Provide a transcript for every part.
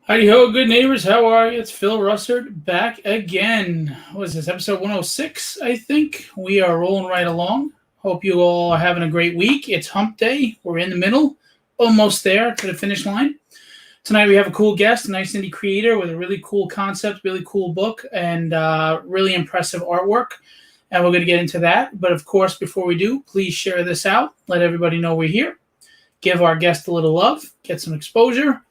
Howdy ho, good neighbors. How are you? It's Phil Russert back again. What is this, episode 106, I think? We are rolling right along. Hope you all are having a great week. It's hump day. We're in the middle, almost there to the finish line. Tonight we have a cool guest, a nice indie creator with a really cool concept, really cool book, and really impressive artwork. And we're going to get into that. But of course, before we do, please share this out. Let everybody know we're here. Give our guest a little love. Get some exposure.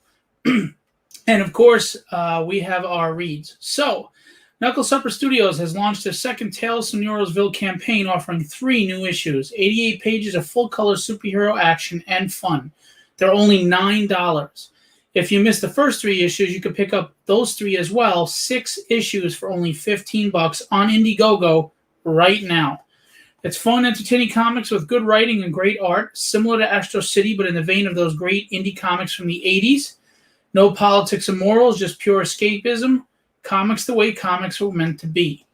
And, of course, we have our reads. So, Knuckle Supper Studios has launched their second Tales from Neurosville campaign offering 3 new issues, 88 pages of full-color superhero action and fun. They're only $9. If you missed the first 3 issues, you could pick up those 3 as well, 6 issues for only $15 on Indiegogo right now. It's fun, entertaining comics with good writing and great art, similar to Astro City, but in the vein of those great indie comics from the 80s. No politics or morals, just pure escapism. Comics the way comics were meant to be.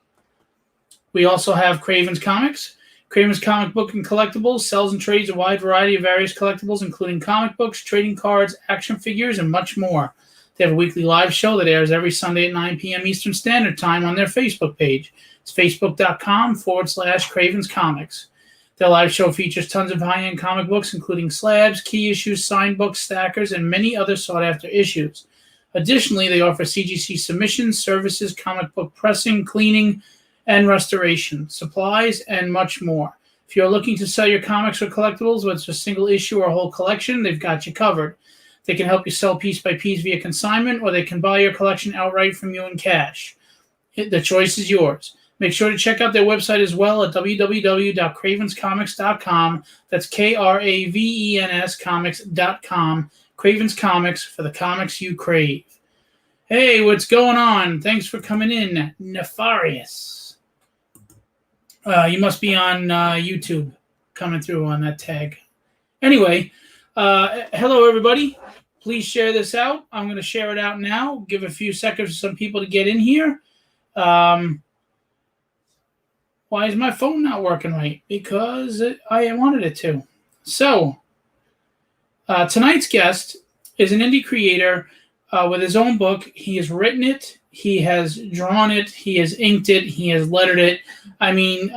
We also have Craven's Comics. Craven's Comic Book and Collectibles sells and trades a wide variety of various collectibles, including comic books, trading cards, action figures, and much more. They have a weekly live show that airs every Sunday at 9 p.m. Eastern Standard Time on their Facebook page. It's facebook.com/Craven's Comics. Their live show features tons of high-end comic books, including slabs, key issues, signed books, stackers, and many other sought-after issues. Additionally, they offer CGC submissions, services, comic book pressing, cleaning, and restoration, supplies, and much more. If you're looking to sell your comics or collectibles, whether it's a single issue or a whole collection, they've got you covered. They can help you sell piece by piece via consignment, or they can buy your collection outright from you in cash. The choice is yours. Make sure to check out their website as well at www.cravenscomics.com. That's Kravens comics.com. Cravens Comics for the comics you crave. Hey, what's going on? Thanks for coming in, Nefarious. You must be on YouTube coming through on that tag. Anyway, hello, everybody. Please share this out. I'm going to share it out now. Give a few seconds for some people to get in here. Why is my phone not working right? Because I wanted it to. So, tonight's guest is an indie creator with his own book. He has written it. He has drawn it. He has inked it. He has lettered it. I mean,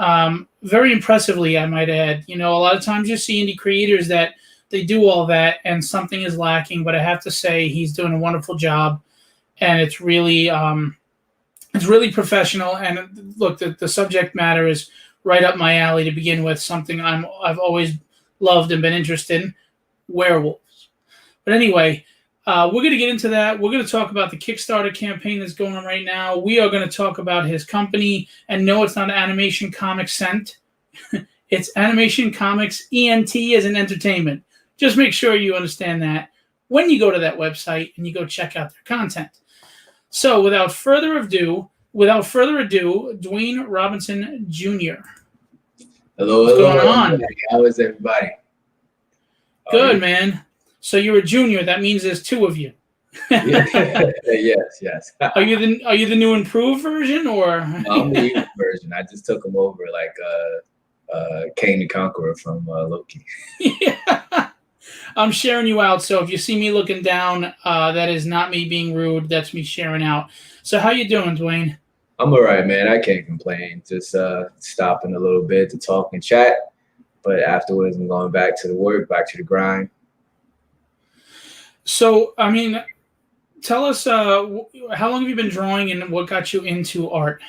very impressively, I might add. You know, a lot of times you see indie creators that they do all that and something is lacking. But I have to say he's doing a wonderful job. And it's really... It's really professional, and look, the subject matter is right up my alley to begin with, something I've always loved and been interested in, werewolves. But anyway, we're going to get into that. We're going to talk about the Kickstarter campaign that's going on right now. We are going to talk about his company, and no, it's not Animation Comics Cent. It's Animation Comics ENT as an entertainment. Just make sure you understand that when you go to that website and you go check out their content. So, without further ado, Dwayne Robinson Jr. Hello. What's going on? How is everybody? Good, man. So you're a junior. That means there's 2 of you. Yes. Are you the new improved version, or? I'm the new version. I just took him over like Kane the Conqueror from Loki. Yeah. I'm sharing you out, so if you see me looking down, that is not me being rude. That's me sharing out. So how you doing, Dwayne? I'm all right, man. I can't complain. Just stopping a little bit to talk and chat. But afterwards, I'm going back to the work, back to the grind. So, I mean, tell us, how long have you been drawing and what got you into art?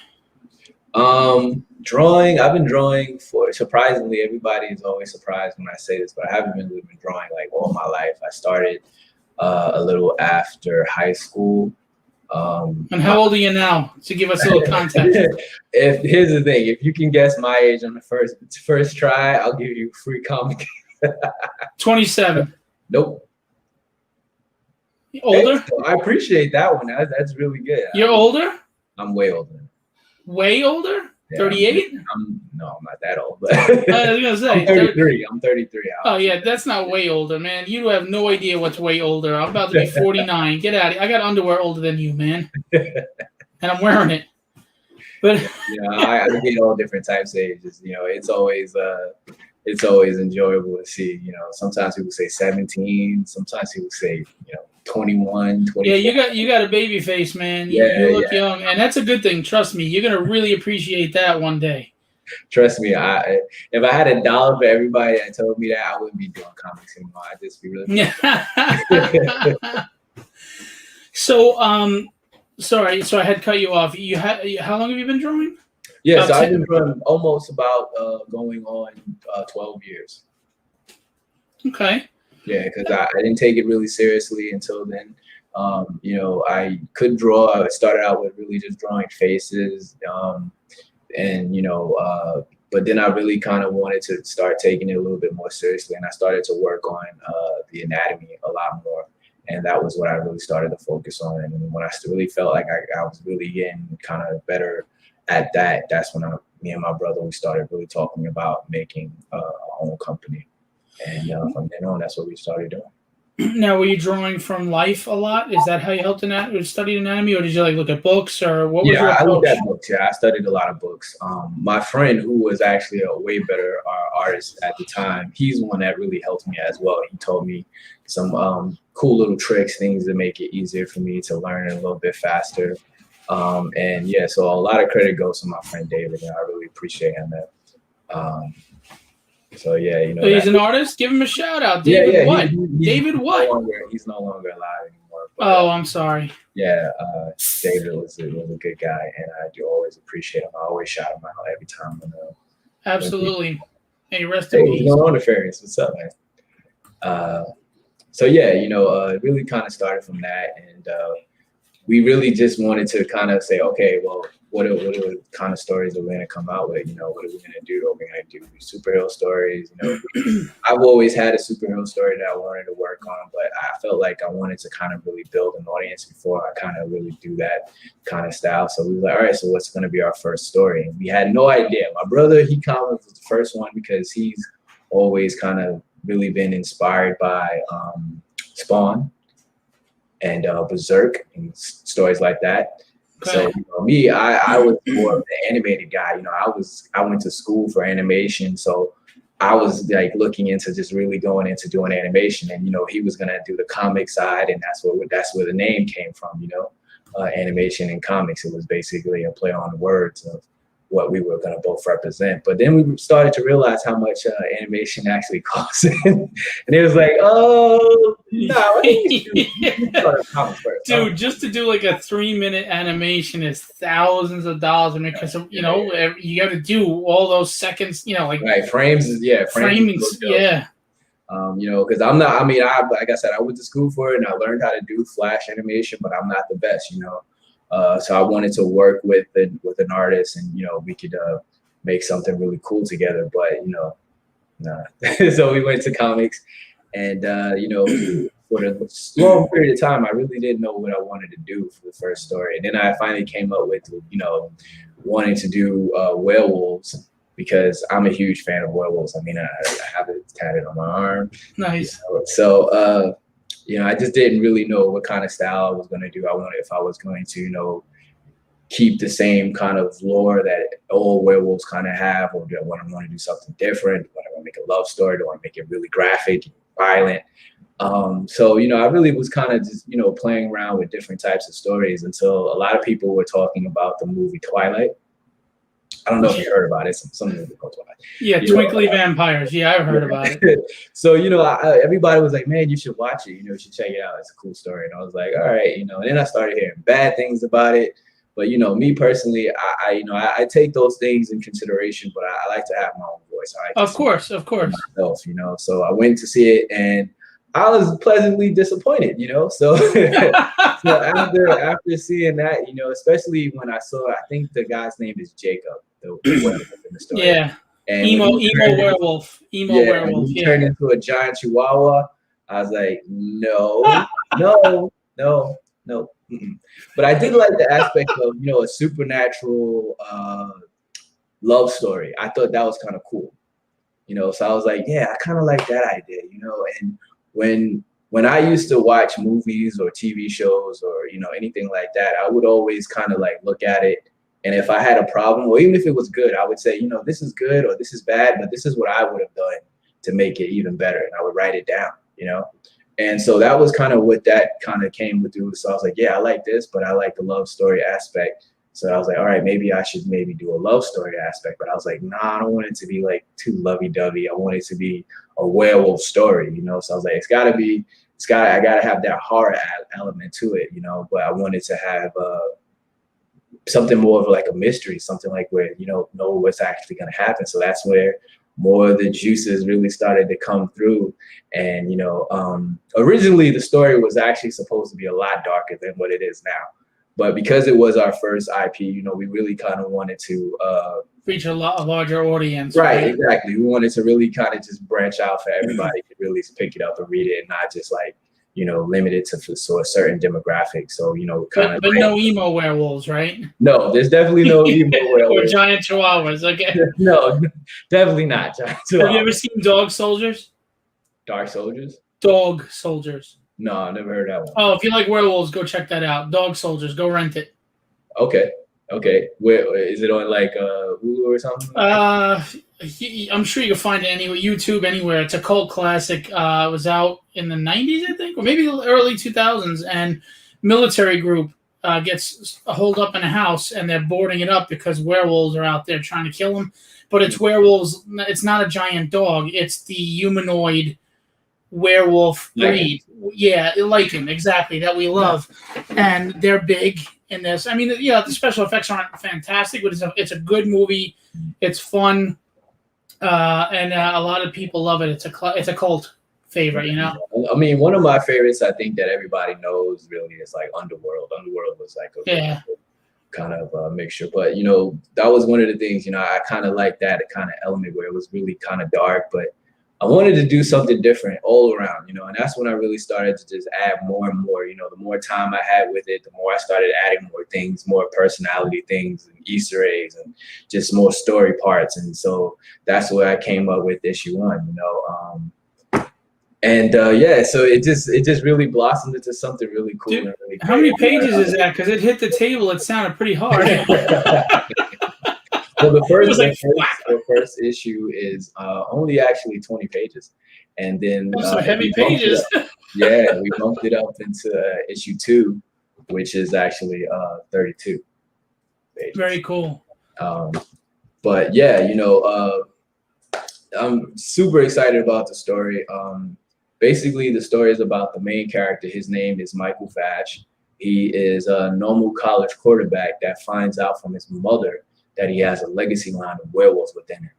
Drawing, I've been drawing for, surprisingly, everybody is always surprised when I say this, but I haven't been drawing like all my life. I started a little after high school. And how old are you now, to give us a little context? Here's the thing, if you can guess my age on the first try, I'll give you a free comic. 27. Nope. Older? I appreciate that one. That's really good. You're older? I'm way older. Way older? Yeah, 38? I'm not that old, but I was gonna say I'm 33. I'm 33. Oh yeah, that's not way older, man. You have no idea what's way older. I'm about to be 49. Get out of here. I got underwear older than you, man. And I'm wearing it. But I get all different types of ages. It's always enjoyable to see. Sometimes people say 17. Sometimes people say 21, 24. Yeah, you got a baby face, man. You look young, and that's a good thing. Trust me, you're gonna really appreciate that one day. Trust me, if I had $1 for everybody that told me that, I wouldn't be doing comics anymore. I'd just be really. So, sorry, so I had cut you off. How long have you been drawing? Yeah, so I've been drawing almost about going on 12 years. Okay. Yeah, because I didn't take it really seriously until then. I could draw. I started out with really just drawing faces, but then I really kind of wanted to start taking it a little bit more seriously, and I started to work on the anatomy a lot more, and that was what I really started to focus on. And when I really felt like I was really getting kind of better at that, that's when me and my brother, we started really talking about making our own company. And from then on, that's what we started doing. Now, were you drawing from life a lot? Is that how you helped study anatomy, or did you look at books, or what was your approach? I looked at books. Yeah, I studied a lot of books. My friend, who was actually a way better artist at the time, he's one that really helped me as well. He told me some cool little tricks, things to make it easier for me to learn a little bit faster. So a lot of credit goes to my friend David, and I really appreciate him that. So he's an artist. Give him a shout out, David. What? David? What? He's no longer alive anymore. But, I'm sorry. Yeah, David was a good guy, and I do always appreciate him. I always shout him out every time. Absolutely. Hey, rest in peace. What's going on, Nefarious? What's up, man? It really kind of started from that, and we really just wanted to kind of say, okay, well, what are kind of stories that we're going to come out with? What are we going to do? Are we going to do superhero stories? I've always had a superhero story that I wanted to work on, but I felt like I wanted to kind of really build an audience before I kind of really do that kind of style. So we were like, all right, so what's going to be our first story? And we had no idea. My brother, he kind of was the first one because he's always kind of really been inspired by Spawn and Berserk and stories like that. Okay. So me, I was more of the animated guy. I went to school for animation, so I was looking into just really going into doing animation. And he was gonna do the comic side, and that's where the name came from. Animation and comics. It was basically a play on the words of what we were going to both represent. But then we started to realize how much animation actually costs. And it was like, oh, no. Dude, just to do a 3-minute animation is thousands of dollars. Because, you got to do all those seconds, Right, frames. Framing, yeah. Because I'm not, like I said, I went to school for it and I learned how to do Flash animation, but I'm not the best, So I wanted to work with an artist, and we could make something really cool together. But nah. So we went to comics, and for the long period of time, I really didn't know what I wanted to do for the first story. And then I finally came up with wanting to do werewolves, because I'm a huge fan of werewolves. I have it tatted on my arm. Nice. So. I just didn't really know what kind of style I was going to do. If I was going to, keep the same kind of lore that old werewolves kind of have, or do I want to do something different? Do I want to make a love story? Do I want to make it really graphic and violent? So I really was kind of just, playing around with different types of stories until a lot of people were talking about the movie Twilight. I don't know if you heard about it. Some movie called Twilight. Yeah, Twinkly Vampires. Yeah, I've heard about it. So, everybody was like, man, you should watch it. You should check it out. It's a cool story. And I was like, all right, and then I started hearing bad things about it. But, me personally, I take those things in consideration, but I like to have my own voice. Of course. Myself, So I went to see it, and I was pleasantly disappointed, So, so after seeing that, especially when I saw, I think the guy's name is Jacob, the werewolf in the story. Yeah. And emo werewolf. He turned into a giant chihuahua. I was like, no. No, no. Mm-mm. But I did like the aspect of, a supernatural love story. I thought that was kind of cool. So I was like, yeah, I kind of like that idea. And when I used to watch movies or TV shows or anything like that, I would always kind of like look at it, and if I had a problem, or even if it was good, I would say, this is good or this is bad, but this is what I would have done to make it even better, and I would write it down. And so that was kind of what that kind of came with through. So I was like, yeah, I like this, but I like the love story aspect. So I was like, all right, maybe I should maybe do a love story aspect. But I was like, nah, I don't want it to be like too lovey-dovey. I want it to be a werewolf story. So I was like, I gotta have that horror element to it. But I wanted to have something more of like a mystery, something like where know what's actually gonna happen. So that's where more of the juices really started to come through. And originally the story was actually supposed to be a lot darker than what it is now. But because it was our first IP, we really kind of wanted to reach a larger audience. Right, exactly. We wanted to really kind of just branch out for everybody to really pick it up and read it, and not just like limit it to a certain demographic. So kind of. But no emo werewolves, right? No, there's definitely no emo werewolves. Or giant chihuahuas. Okay. No, definitely not giant chihuahuas. Have you ever seen Dog Soldiers? Dark Soldiers? Dog Soldiers. No, I never heard that one. Oh, if you like werewolves, go check that out. Dog Soldiers, go rent it. Okay. Where is it on, like Hulu or something? I'm sure you can find it anywhere, YouTube, anywhere. It's a cult classic. It was out in the 90s, I think, or maybe early 2000s. And military group gets holed up in a house, and they're boarding it up because werewolves are out there trying to kill them. But it's werewolves. It's not a giant dog. It's the humanoid werewolf breed. Yeah, lichen, exactly, that we love. And they're big in this. I mean, the special effects aren't fantastic, but it's a good movie. It's fun, and a lot of people love it. It's a cult favorite. I mean, one of my favorites, I think, that everybody knows really is like Underworld. Underworld was like a kind of mixture, but that was one of the things. I kind of like that kind of element where it was really kind of dark, but I wanted to do something different all around, and that's when I really started to just add more and more. The more time I had with it, the more I started adding more things, more personality things and Easter eggs and just more story parts. And so that's where I came up with issue 1, so it just really blossomed into something really cool. Dude, and really how many pages is that? Because it hit the table, it sounded pretty hard. Well, the first issue is only actually 20 pages, and then some heavy pages. We bumped it up into issue 2, which is actually 32 pages. Very cool. But yeah, I'm super excited about the story. Basically, the story is about the main character. His name is Michael Fash. He is a normal college quarterback that finds out from his mother that he has a legacy line of werewolves within him.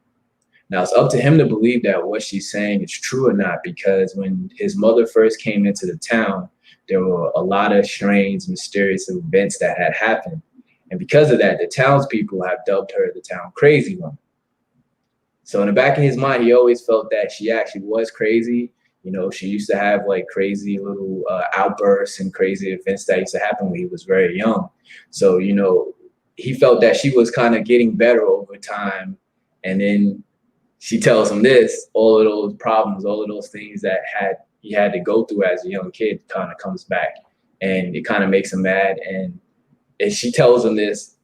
Now, it's up to him to believe that what she's saying is true or not, because when his mother first came into the town, there were a lot of strange, mysterious events that had happened. And because of that, the townspeople have dubbed her the town crazy woman. So in the back of his mind, he always felt that she actually was crazy. She used to have like crazy little outbursts and crazy events that used to happen when he was very young. So, he felt that she was kind of getting better over time. And then she tells him this, all of those problems, all of those things that he had to go through as a young kid kind of comes back, and it kind of makes him mad. And she tells him this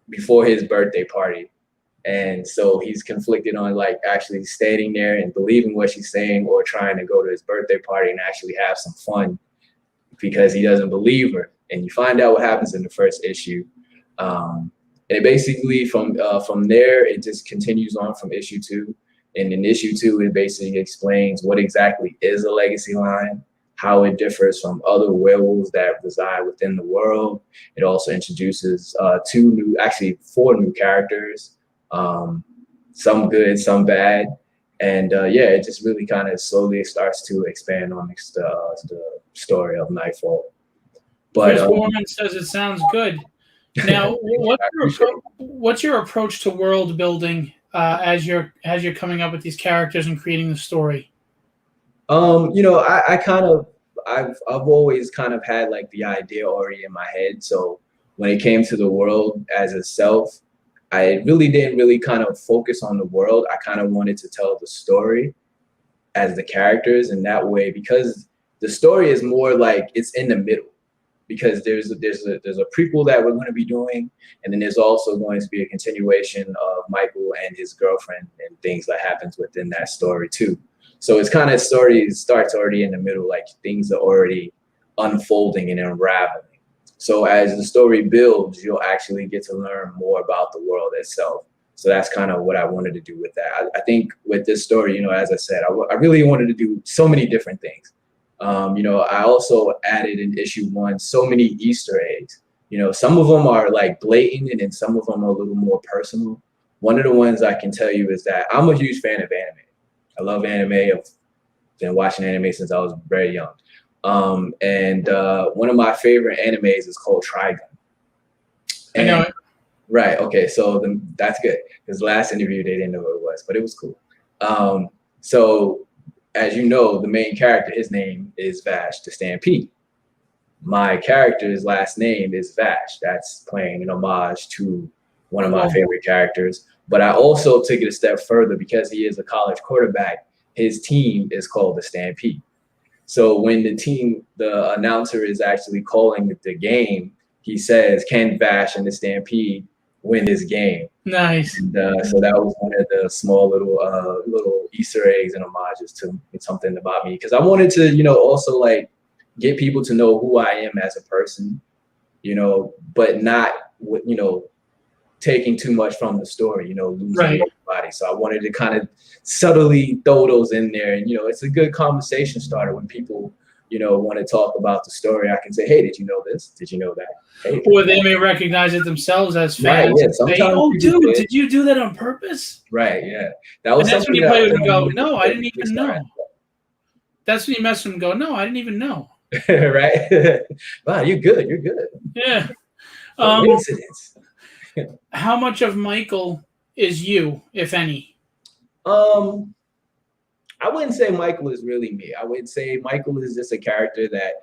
before his birthday party. And so he's conflicted on like actually standing there and believing what she's saying, or trying to go to his birthday party and actually have some fun because he doesn't believe her. And you find out what happens in the first issue. And it basically from there, it just continues on from issue 2. And in issue 2, it basically explains what exactly is a legacy line, how it differs from other werewolves that reside within the world. It also introduces 4 new characters, some good, some bad. And it just really kind of slowly starts to expand on the story of Nightfall. But Chris Foreman says it sounds good. Now, what's your approach to world building as you're coming up with these characters and creating the story? I I've always kind of had like the idea already in my head. So when it came to the world as itself, I really didn't really kind of focus on the world. I kind of wanted to tell the story as the characters, and that way, because the story is more like it's in the middle. Because there's a prequel that we're going to be doing, and then there's also going to be a continuation of Michael and his girlfriend and things that happens within that story too. So it's kind of story starts already in the middle, like things are already unfolding and unraveling. So as the story builds, you'll actually get to learn more about the world itself. So that's kind of what I wanted to do with that. I think with this story, you know, as I said, I really wanted to do so many different things. You know, I also added in issue 1 so many Easter eggs. You know, some of them are like blatant, and then some of them are a little more personal. One of the ones I can tell you is that I'm a huge fan of anime. I love anime. I've been watching anime since I was very young. And one of my favorite animes is called Trigun. I know it. Right. Okay. So that's good, because last interview they didn't know what it was, but it was cool. So as you know, the main character, his name is Vash the Stampede. My character's last name is Vash. That's playing an homage to one of my favorite characters. But I also took it a step further, because he is a college quarterback. His team is called the Stampede. So when the announcer is actually calling the game, he says, "Can Vash and the Stampede win this game?" Nice. And, so that was one of the small little Easter eggs and homages to something about me, because I wanted to, you know, also like get people to know who I am as a person, you know, but not, you know, taking too much from the story, you know, losing everybody. So I wanted to kind of subtly throw those in there, and you know, it's a good conversation starter when people, you know, want to talk about the story. I can say, "Hey, did you know this? Did you know that?" Hey, or they may recognize it themselves as fans. Right, yeah. Say, "Oh, dude, did you do that on purpose?" Right, yeah. That was, and that's when you play with them and go, "No, I didn't even know." Right. That's when you mess with them and go, "No, I didn't even know." Right? Wow, you're good. You're good. Yeah. Coincidence. How much of Michael is you, if any? I wouldn't say Michael is really me. I would say Michael is just a character that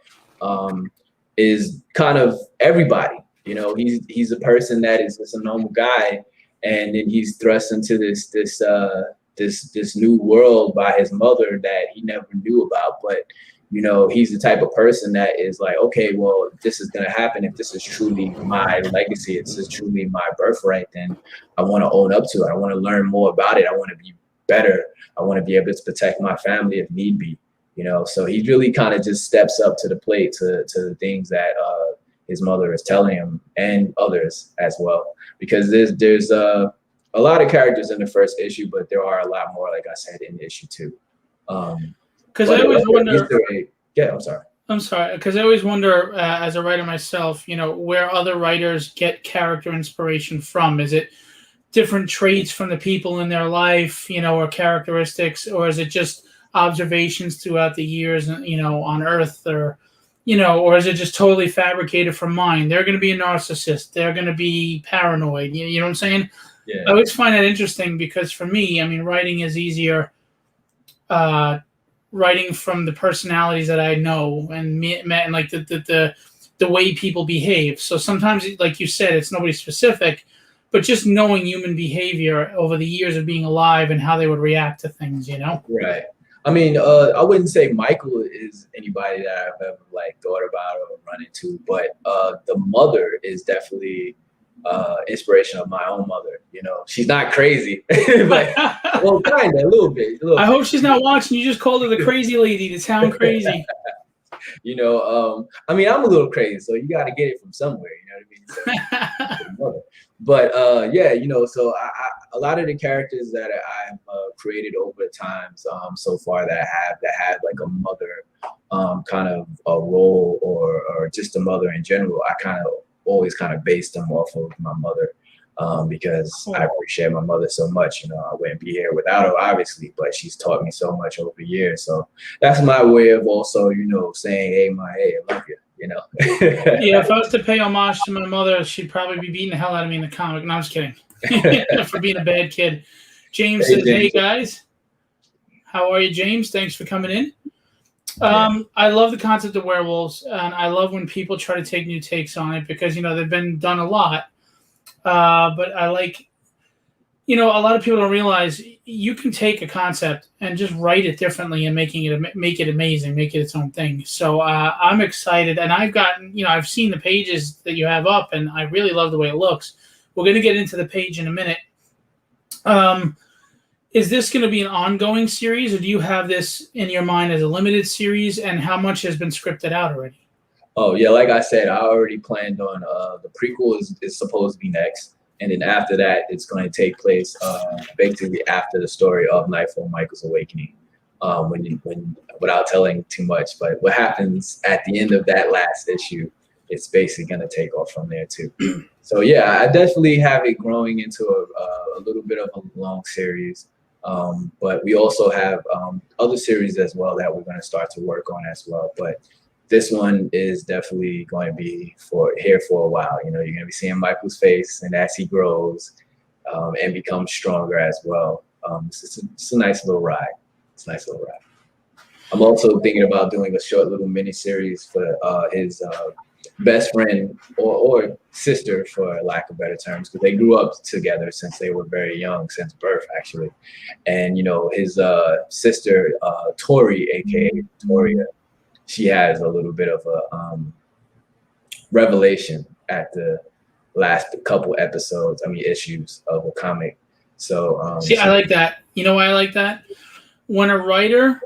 is kind of everybody. You know, he's a person that is just a normal guy, and then he's thrust into this new world by his mother that he never knew about. But you know, he's the type of person that is like, okay, well, if this is gonna happen, if this is truly my legacy, if this is truly my birthright, then I want to own up to it. I want to learn more about it. I want to be better. I want to be able to protect my family if need be, you know. So he really kind of just steps up to the plate to the things that his mother is telling him, and others as well. Because there's a lot of characters in the first issue, but there are a lot more, like I said, in issue 2. Because I always wonder. Yeah, I'm sorry. I'm sorry, because I always wonder, as a writer myself, you know, where other writers get character inspiration from. Is it different traits from the people in their life, you know, or characteristics, or is it just observations throughout the years, you know, on Earth, or, you know, or is it just totally fabricated from mine? They're going to be a narcissist. They're going to be paranoid. You know what I'm saying? Yeah. I always find that interesting, because for me, I mean, writing is easier. Writing from the personalities that I know and like the way people behave. So sometimes, like you said, it's nobody specific, but just knowing human behavior over the years of being alive and how they would react to things, you know? Right. I mean, I wouldn't say Michael is anybody that I've ever like thought about or run into, but the mother is definitely inspiration of my own mother. You know, she's not crazy, but well, kind of a little bit. I hope she's not watching. You just called her the crazy lady to sound crazy. You know, I mean, I'm a little crazy, so you got to get it from somewhere. You know what I mean? So, but yeah, you know, so a lot of the characters that I've created over the times so far that have like a mother kind of a role, or just a mother in general, I kind of always kind of based them off of my mother, because I appreciate my mother so much. You know, I wouldn't be here without her, obviously, but she's taught me so much over the years. So that's my way of also, you know, saying, hey, I love you, you know. Yeah, if I was to pay homage to my mother, she'd probably be beating the hell out of me in the comic. No, I'm just kidding. For being a bad kid. James says, hey, guys. How are you, James? Thanks for coming in. I love the concept of werewolves, and I love when people try to take new takes on it because they've been done a lot. But I like, a lot of people don't realize you can take a concept and just write it differently and make it amazing, make it its own thing. So I'm excited, and I've seen the pages that you have up, and I really love the way it looks. We're going to get into the page in a minute. Is this going to be an ongoing series, or do you have this in your mind as a limited series, and how much has been scripted out already? Oh, yeah, like I said, I already planned on the prequel is supposed to be next. And then after that, it's going to take place basically after the story of Nightfall, Michael's Awakening, when without telling too much. But what happens at the end of that last issue, it's basically going to take off from there too. So yeah, I definitely have it growing into a little bit of a long series. But we also have other series as well that we're going to start to work on as well. But this one is definitely going to be here for a while. You're going to be seeing Michael's face, and as he grows and becomes stronger as well. It's a nice little ride. I'm also thinking about doing a short little mini series for his best friend or sister, for lack of better terms, because they grew up together since they were very young, since birth actually. And his sister Tori, aka Toria, she has a little bit of a revelation at the last couple issues of a comic. So I like that. You know why I like that? When a writer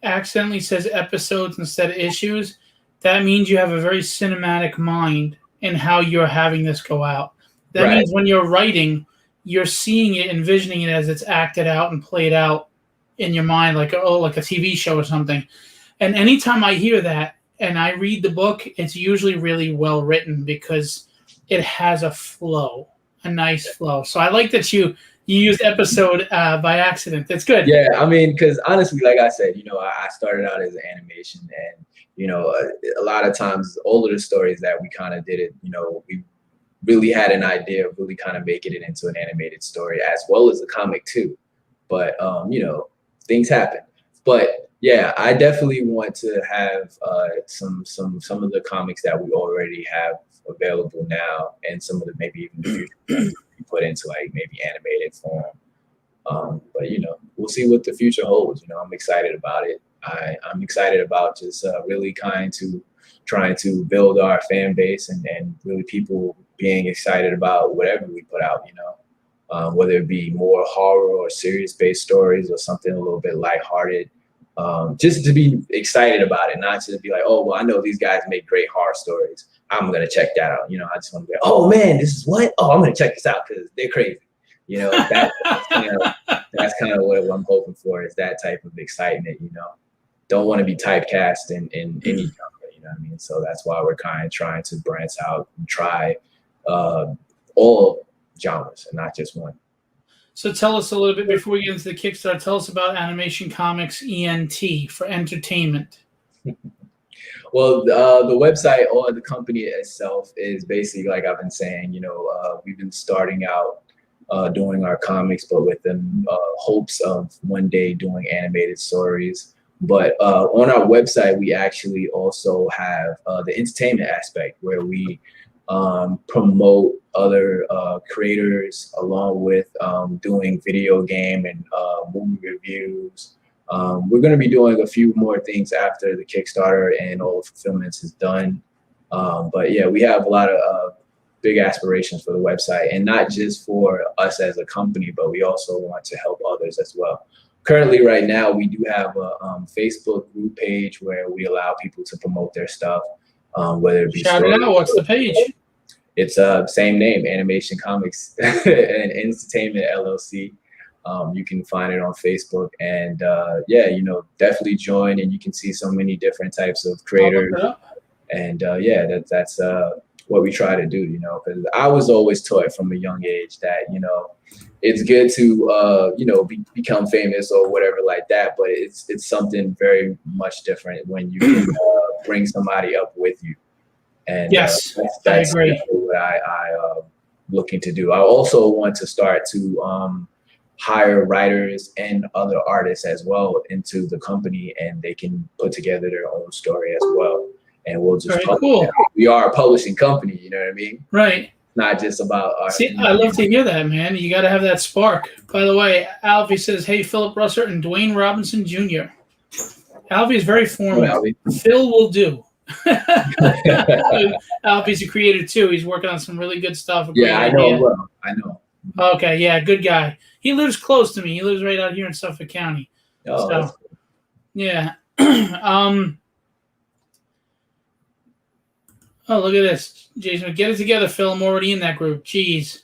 accidentally says episodes instead of issues, that means you have a very cinematic mind in how you're having this go out. That means when you're writing, you're seeing it, envisioning it as it's acted out and played out in your mind, like a TV show or something. And anytime I hear that and I read the book, it's usually really well written because it has a flow, a nice flow. So I like that you used episode by accident. That's good. Yeah, I mean, because honestly, like I said, I started out as an animation, and a lot of times all of the stories that we kind of did it, we really had an idea of really kind of making it into an animated story as well as a comic too. But things happen. But yeah, I definitely want to have some of the comics that we already have available now, and some of the maybe even the future we put into like maybe animated form. But we'll see what the future holds. I'm excited about it. I'm excited about just really trying to build our fan base and really people being excited about whatever we put out. Whether it be more horror or serious based stories or something a little bit lighthearted. Just to be excited about it, not to be like, oh, well, I know these guys make great horror stories, I'm going to check that out. I just want to be, oh man, this is what? Oh, I'm going to check this out because they're crazy. That's kind of what I'm hoping for, is that type of excitement. Don't want to be typecast in any genre, So that's why we're kind of trying to branch out and try all genres and not just one. So tell us a little bit, before we get into the Kickstarter, tell us about Animation Comics ENT, for entertainment. Well, the website or the company itself is basically, like I've been saying, we've been starting out doing our comics, but with the hopes of one day doing animated stories. But on our website, we actually also have the entertainment aspect, where we promote other creators, along with doing video game and movie reviews. We're going to be doing a few more things after the Kickstarter and all the fulfillments is done. But yeah, we have a lot of big aspirations for the website, and not just for us as a company, but we also want to help others as well. Currently, right now, we do have a Facebook group page where we allow people to promote their stuff, whether it be shout it out. What's the page? It's same name, Animation Comics and Entertainment LLC. You can find it on Facebook, and yeah, definitely join, and you can see so many different types of creators. And yeah, that's what we try to do, because I was always taught from a young age that, it's good to, become famous or whatever like that, but it's something very much different when you can bring somebody up with you. And yes, that's I agree. What I looking to do. I also want to start to hire writers and other artists as well into the company, and they can put together their own story as well. And we'll just Very cool. We are a publishing company, you know what I mean? Right. Not just about our. See, I love to hear that, man. You got to have that spark. By the way, Alfie says, "Hey, Philip Russert and Dwayne Robinson Jr." Alfie is very formal. Phil will do. Alfie's a creator too. He's working on some really good stuff. Yeah, I know. Well, I know. Okay, yeah, good guy. He lives close to me. He lives right out here in Suffolk County. Oh, so, cool. Yeah. Oh, look at this. Jason, get it together, Phil. I'm already in that group. Jeez.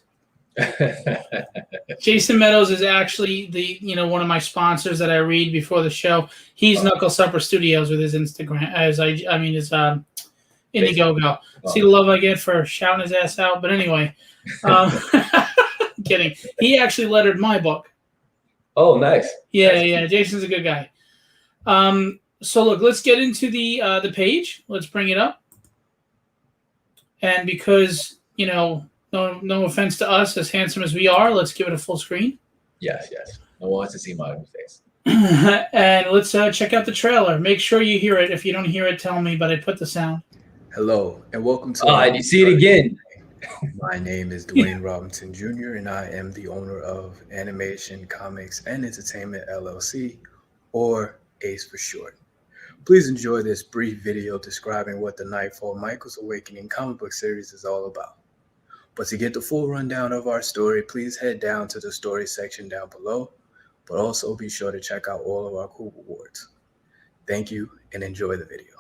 Jason Meadows is actually one of my sponsors that I read before the show. He's Knuckle Supper Studios with his Instagram, his Indiegogo. See the love I get for shouting his ass out. But anyway, kidding. He actually lettered my book. Oh, nice. Yeah. Jason's a good guy. So look, let's get into the page. Let's bring it up. And because, no offense to us, as handsome as we are, let's give it a full screen. Yes. No one wants to see my ugly face. And let's check out the trailer. Make sure you hear it. If you don't hear it, tell me, but I put the sound. Hello, and welcome to... and you see it again. My name is Dwayne Robinson Jr., and I am the owner of Animation, Comics, and Entertainment, LLC, or ACE for short. Please enjoy this brief video describing what the Nightfall Michael's Awakening comic book series is all about. But to get the full rundown of our story, please head down to the story section down below, but also be sure to check out all of our cool rewards. Thank you, and enjoy the video.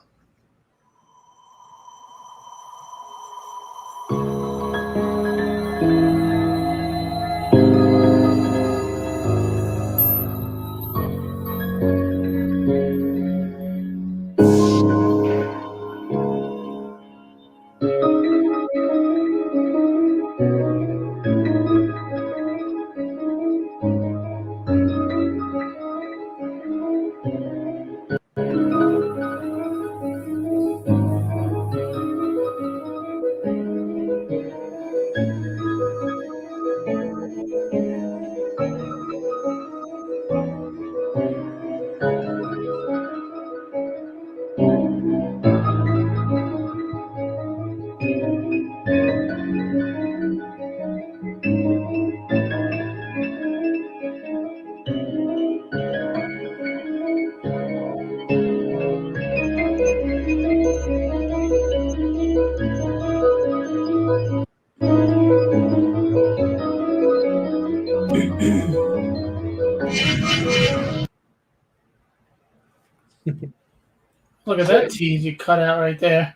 Look at that tease you cut out right there.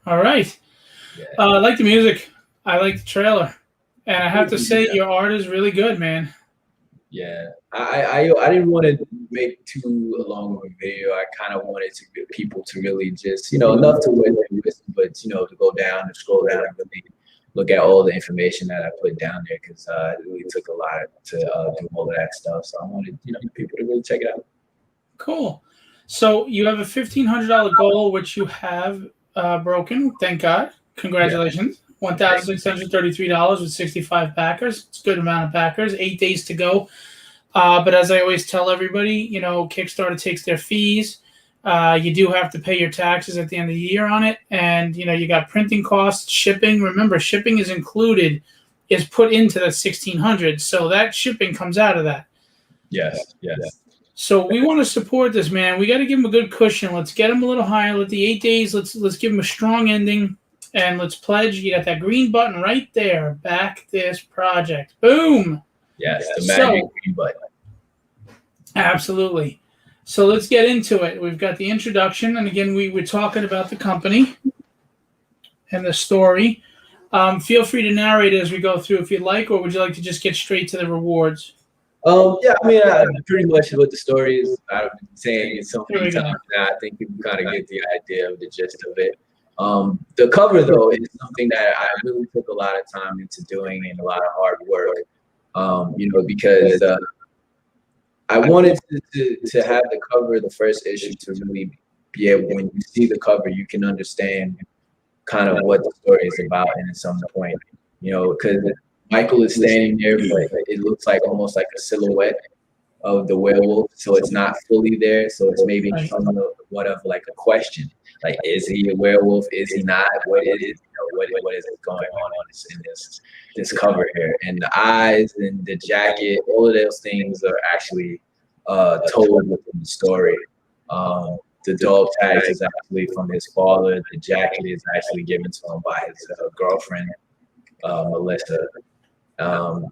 All right. Yeah. I like the music. I like the trailer. And I have to say, your art is really good, man. Yeah. I didn't want to make too long of a video. I kind of wanted to get people to really just, enough to listen, but, to go down and scroll down and really look at all the information that I put down there, because it really took a lot to do all of that stuff. So I wanted, people to really check it out. Cool. So you have a $1,500 goal, which you have broken. Thank God. Congratulations. Yeah. $1,633 with 65 backers. It's a good amount of backers. 8 days to go. But as I always tell everybody, Kickstarter takes their fees. You do have to pay your taxes at the end of the year on it. And, you got printing costs, shipping. Remember, shipping is included, is put into that $1,600. So that shipping comes out of that. Yes. So we want to support this, man. We got to give him a good cushion. Let's get him a little higher. Let the 8 days, let's give him a strong ending. And let's pledge. You got that green button right there. Back this project. Boom. Yes, the magic green button. Absolutely. So let's get into it. We've got the introduction. And again, we were talking about the company and the story. Feel free to narrate as we go through if you'd like, or would you like to just get straight to the rewards? Yeah, pretty much what the story is. I've been saying it so many times now. I think people kind of get the idea of the gist of it. The cover, though, is something that I really took a lot of time into doing and a lot of hard work, because I wanted to have the cover, the first issue, to really be able, when you see the cover, you can understand kind of what the story is about, and at some point, because Michael is standing there, but it looks like almost like a silhouette of the werewolf, so it's not fully there. So it's maybe somewhat of like a question, like, is he a werewolf? Is he not? What is it? What is going on in this cover here? And the eyes and the jacket, all of those things are actually told within the story. The dog tags is actually from his father. The jacket is actually given to him by his girlfriend, Melissa.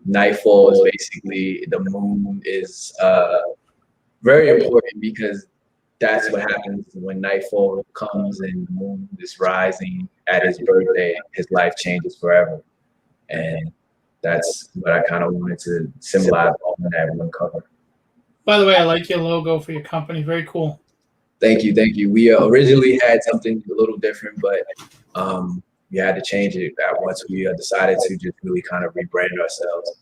Nightfall is basically the moon is very important because that's what happens when nightfall comes and the moon is rising at his birthday. His life changes forever, and that's what I kind of wanted to symbolize on that one cover. By the way, I like your logo for your company. Very cool. Thank you, thank you. We originally had something a little different, but we had to change it once we decided to just really kind of rebrand ourselves.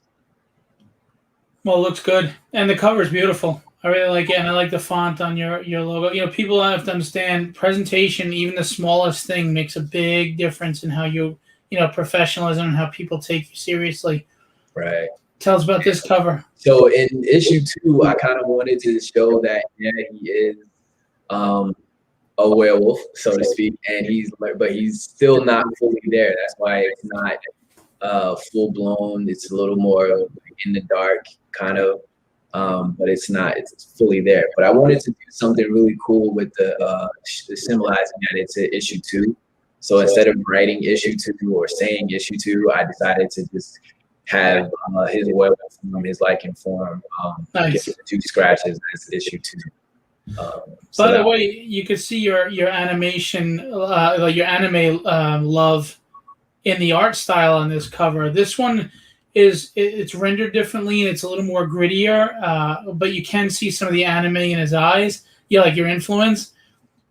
Well, it looks good, and the cover is beautiful. I really like it, and I like the font on your logo. You know, people have to understand presentation. Even the smallest thing makes a big difference in how you know, professionalism and how people take you seriously. Right. Tell us about this cover. So in issue 2, I kind of wanted to show that he is a werewolf, so to speak, and he's still not fully there. That's why it's not full blown. It's a little more in the dark, kind of, but it's fully there. But I wanted to do something really cool with the symbolizing that it's an issue 2. So instead of writing issue 2 or saying issue 2, I decided to just have his werewolf form, his lichen form, nice. Get 2 scratches as issue 2. By the way, you could see your animation, like your anime love in the art style on this cover. This one it's rendered differently and it's a little more grittier, but you can see some of the anime in his eyes. Yeah, like your influence.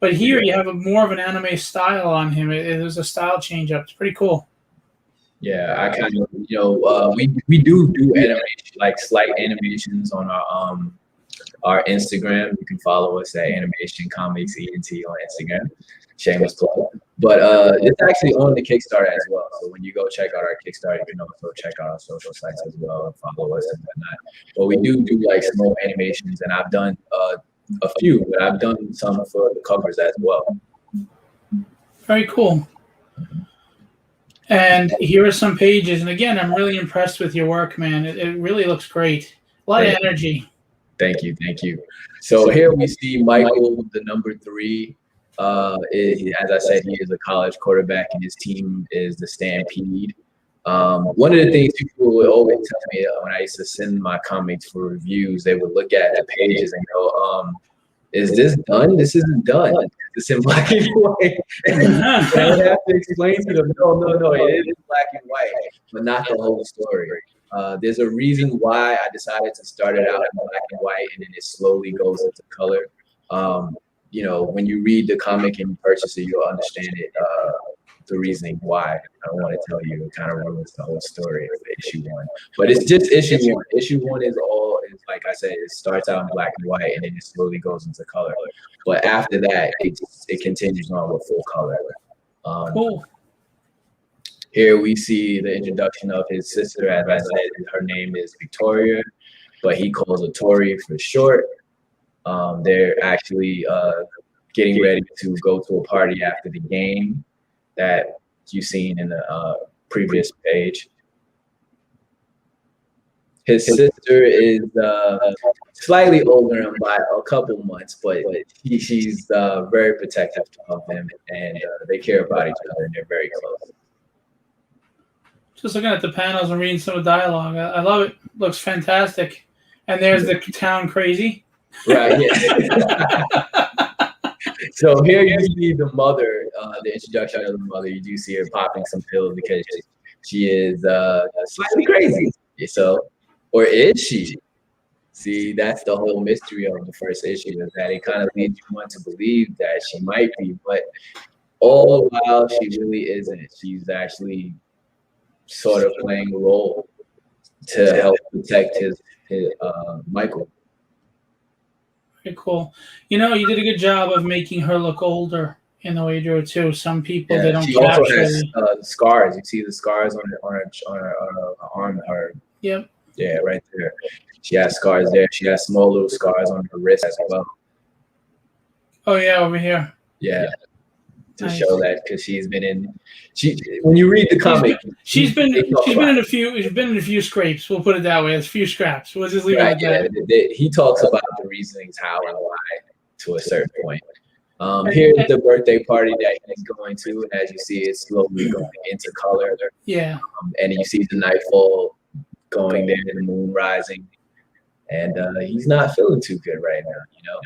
But here you have more of an anime style on him. There's a style change up. It's pretty cool. Yeah, I kind of, we do animation, like slight animations on our Instagram. You can follow us at Animation Comics ENT on Instagram. Shameless plug. But it's actually on the Kickstarter as well. So when you go check out our Kickstarter, you can also check out our social sites as well and follow us and whatnot. But we do like small animations, and I've done a few, but I've done some for the covers as well. Very cool. And here are some pages. And again, I'm really impressed with your work, man. It really looks great. A lot of energy. Thank you, thank you. So here we see Michael, the number 3. As I said, he is a college quarterback, and his team is the Stampede. One of the things people would always tell me when I used to send my comics for reviews, they would look at the pages and go, is this done? This isn't done. It's in black and white. And I would have to explain to them, no, it is black and white, but not the whole story. There's a reason why I decided to start it out in black and white, and then it slowly goes into color. When you read the comic and you purchase it, you'll understand it. The reasoning why. I don't want to tell you. It kind of ruins the whole story of issue 1. But it's just issue 1. Issue 1 is like I said, it starts out in black and white and then it slowly goes into color. But after that, it continues on with full color. Cool. Here we see the introduction of his sister. As I said, her name is Victoria, but he calls her Tori for short. They're actually getting ready to go to a party after the game that you've seen in the previous page. His sister is slightly older than by a couple months, but she's very protective of him, and they care about each other, and they're very close. Just looking at the panels and reading some of the dialogue, I love it. Looks fantastic. And there's the town crazy. Right. Yeah. So here you see the mother, the introduction of the mother. You do see her popping some pills because she is slightly crazy. So, or is she? See, that's the whole mystery of the first issue, is that it kind of leads you on to believe that she might be, but all the while she really isn't. She's actually sort of playing a role to help protect his Michael. Very cool. You did a good job of making her look older in the way you drew it too. Some people they don't she also capture. has scars. You see the scars on her arm. Yep. Yeah, right there. She has scars there. She has small little scars on her wrist as well. Oh yeah, over here. Yeah. To Nice. show that, because when you read the comic, she's been in a few scrapes. We'll put it that way. It's a few scraps. We'll just leave it at that. He talks about the reasonings how and why to a certain point. Here's the birthday party that he's going to, and as you see, it's slowly going into color. Yeah. And you see the nightfall going there, the moon rising. And he's not feeling too good right now. You know,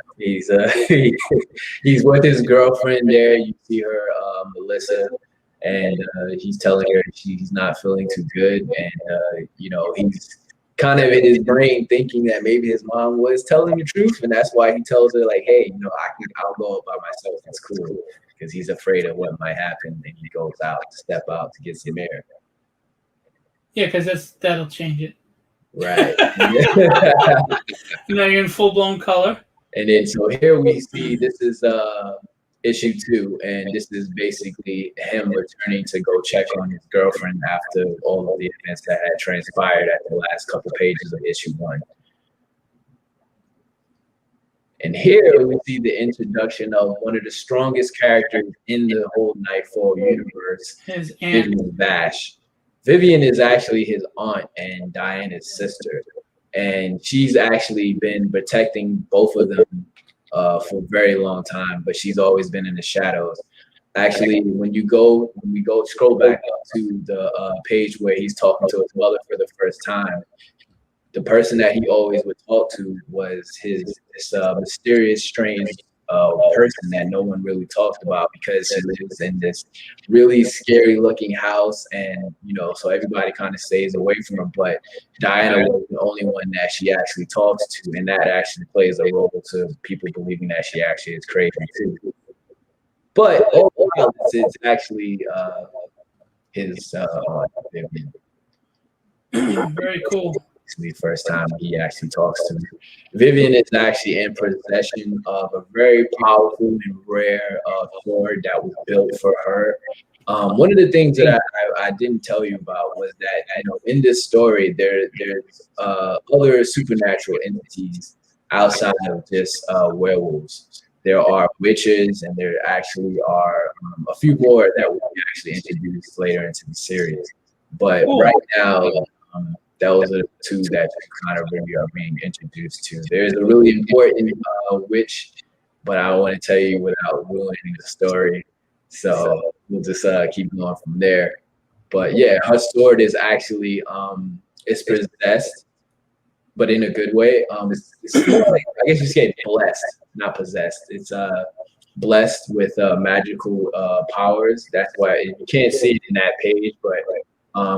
he's with his girlfriend there. You see her, Melissa, and he's telling her he's not feeling too good. And you know, he's kind of in his brain thinking that maybe his mom was telling the truth, and that's why he tells her like, "Hey, you know, I'll go by myself. It's cool," because he's afraid of what might happen, and he goes out to step out to get some air. Yeah, because that'll change it. Right. Now you're in full blown color. And then so here we see this is issue 2, and this is basically him returning to go check on his girlfriend after all of the events that had transpired at the last couple pages of issue 1. And here we see the introduction of one of the strongest characters in the whole Nightfall universe, His aunt. Vivian Vash. Vivian is actually his aunt and Diana's sister, and she's actually been protecting both of them for a very long time, but she's always been in the shadows. Actually, when we go scroll back up to the page where he's talking to his mother for the first time, the person that he always would talk to was this mysterious, strange person that no one really talked about, because he lives in this really scary looking house, and you know, so everybody kind of stays away from him. But Diana was the only one that she actually talks to, and that actually plays a role to people believing that she actually is crazy too. But overall, it's actually his Vivian. Very cool. The first time he actually talks to me. Vivian is actually in possession of a very powerful and rare sword that was built for her. One of the things that I didn't tell you about was that, you know, in this story there's other supernatural entities outside of just werewolves. There are witches, and there actually are a few more that will be actually introduced later into the series. But right now, those are the 2 that kind of really are being introduced to. There's a really important witch, but I don't want to tell you without ruining the story. So we'll just keep going from there. But yeah, her sword is actually it's possessed, but in a good way. It's more like, I guess you say blessed, not possessed. It's blessed with magical powers. That's why you can't see it in that page, but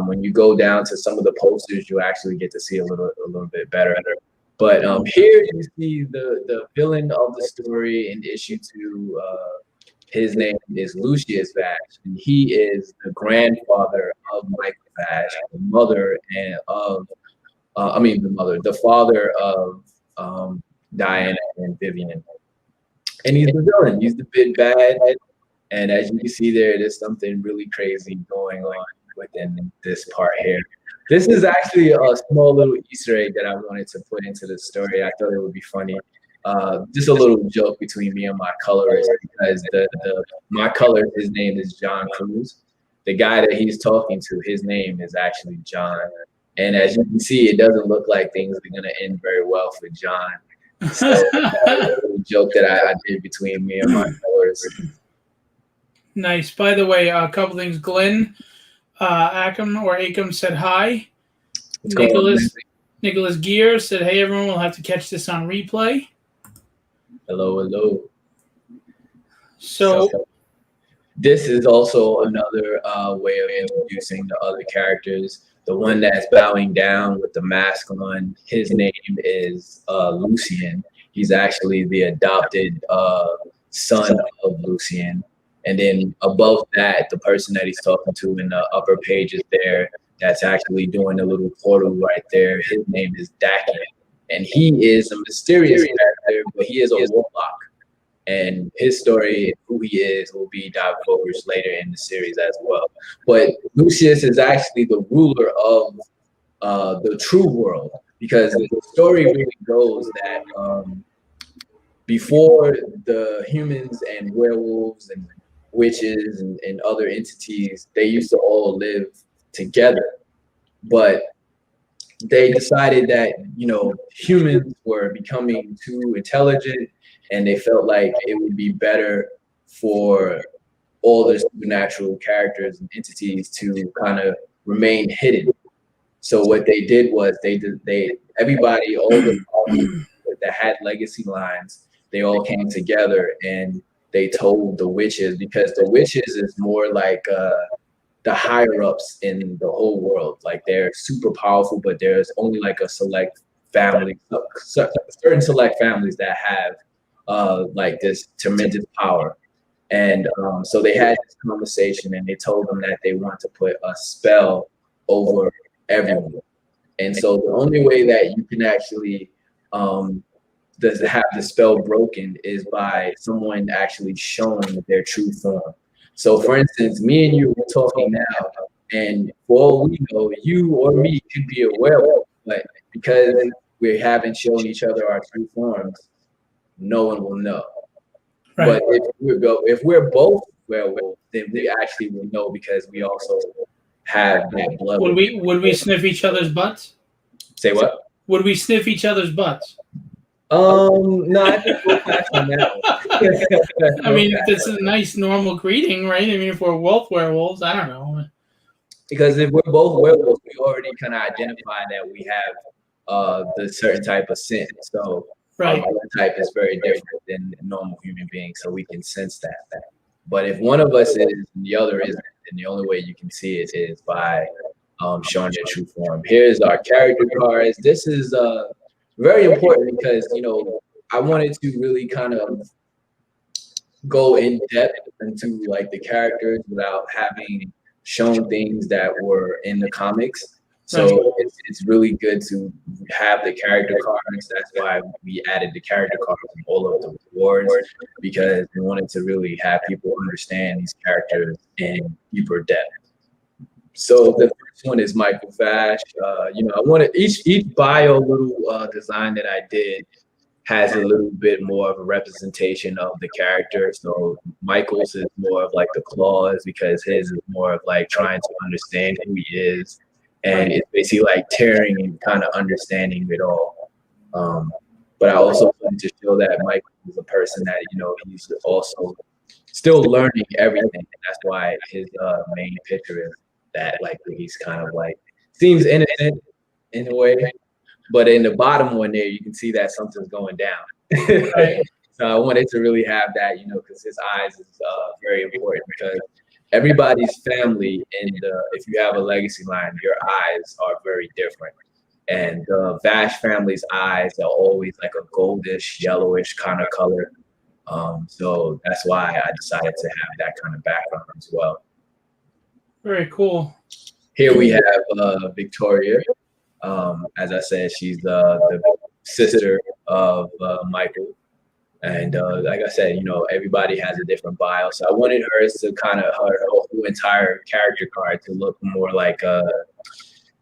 when you go down to some of the posters, you actually get to see a little bit better. But here you see the villain of the story in issue 2. His name is Lucius Vash, and he is the grandfather of Michael Vash, the father of Diana and Vivian. And he's the villain. He's the big bad. And as you can see there's something really crazy going on within this part here. This is actually a small little Easter egg that I wanted to put into the story. I thought it would be funny. Just a little joke between me and my colorist, because my colorist, his name is John Cruz. The guy that he's talking to, his name is actually John. And as you can see, it doesn't look like things are going to end very well for John. So a little joke that I did between me and my colorist. Nice. By the way, a couple things. Glenn Acom said hi. Nicholas Gear said, "Hey everyone, we'll have to catch this on replay." Hello. So this is also another way of introducing the other characters. The one that's bowing down with the mask on, his name is Lucian. He's actually the adopted son of Lucian. And then above that, the person that he's talking to in the upper pages there, that's actually doing a little portal right there, his name is Dakin. And he is a mysterious character, but he is a warlock. and his story, who he is, will be divulged later in the series as well. But Lucius is actually the ruler of the true world, because the story really goes that before the humans and werewolves and witches and other entities, they used to all live together. But they decided that, humans were becoming too intelligent, and they felt like it would be better for all the supernatural characters and entities to kind of remain hidden. So what they did was everybody, all the that had legacy lines, they all came together and they told the witches, because the witches is more like the higher ups in the whole world. Like, they're super powerful, but there's only like a select family, certain select families that have like this tremendous power. And so they had this conversation, and they told them that they want to put a spell over everyone. And so the only way that you can actually have the spell broken is by someone actually showing their true form. So, for instance, me and you are talking now, and for all we know, you or me could be a werewolf, but because we haven't shown each other our true forms, no one will know. Right. But if we're both werewolves, then we actually will know, because we also have that blood. Would we sniff each other's butts? Say what? Would we sniff each other's butts? No, I think we'll pass on that one. I mean, it's a nice normal greeting, right? I mean, if we're both werewolves, I don't know. Because if we're both werewolves, we already kind of identify that we have the certain type of scent. So right. Our type is very different than a normal human being, so we can sense that. But if one of us is and the other isn't, then the only way you can see it is by showing their true form. Here's our character cards. This is very important because, I wanted to really kind of go in depth into like the characters without having shown things that were in the comics. So it's really good to have the character cards. That's why we added the character cards in all of the rewards, because we wanted to really have people understand these characters in deeper depth. So the first one is Michael Fash. I wanted each bio little design that I did has a little bit more of a representation of the character. So Michael's is more of like the claws, because his is more of like trying to understand who he is, and it's basically like tearing and kind of understanding it all. But I also wanted to show that Michael is a person that he's also still learning everything. And that's why his main picture is that, like, he's kind of like seems innocent in a way, but in the bottom one there, you can see that something's going down. So I wanted to really have that, because his eyes is very important, because everybody's family if you have a legacy line, your eyes are very different. And the Vash family's eyes are always like a goldish, yellowish kind of color. So that's why I decided to have that kind of background as well. Very cool. Here we have Victoria. As I said, she's the sister of Michael. And like I said, everybody has a different bio. So I wanted hers to kind of, her whole entire character card to look more like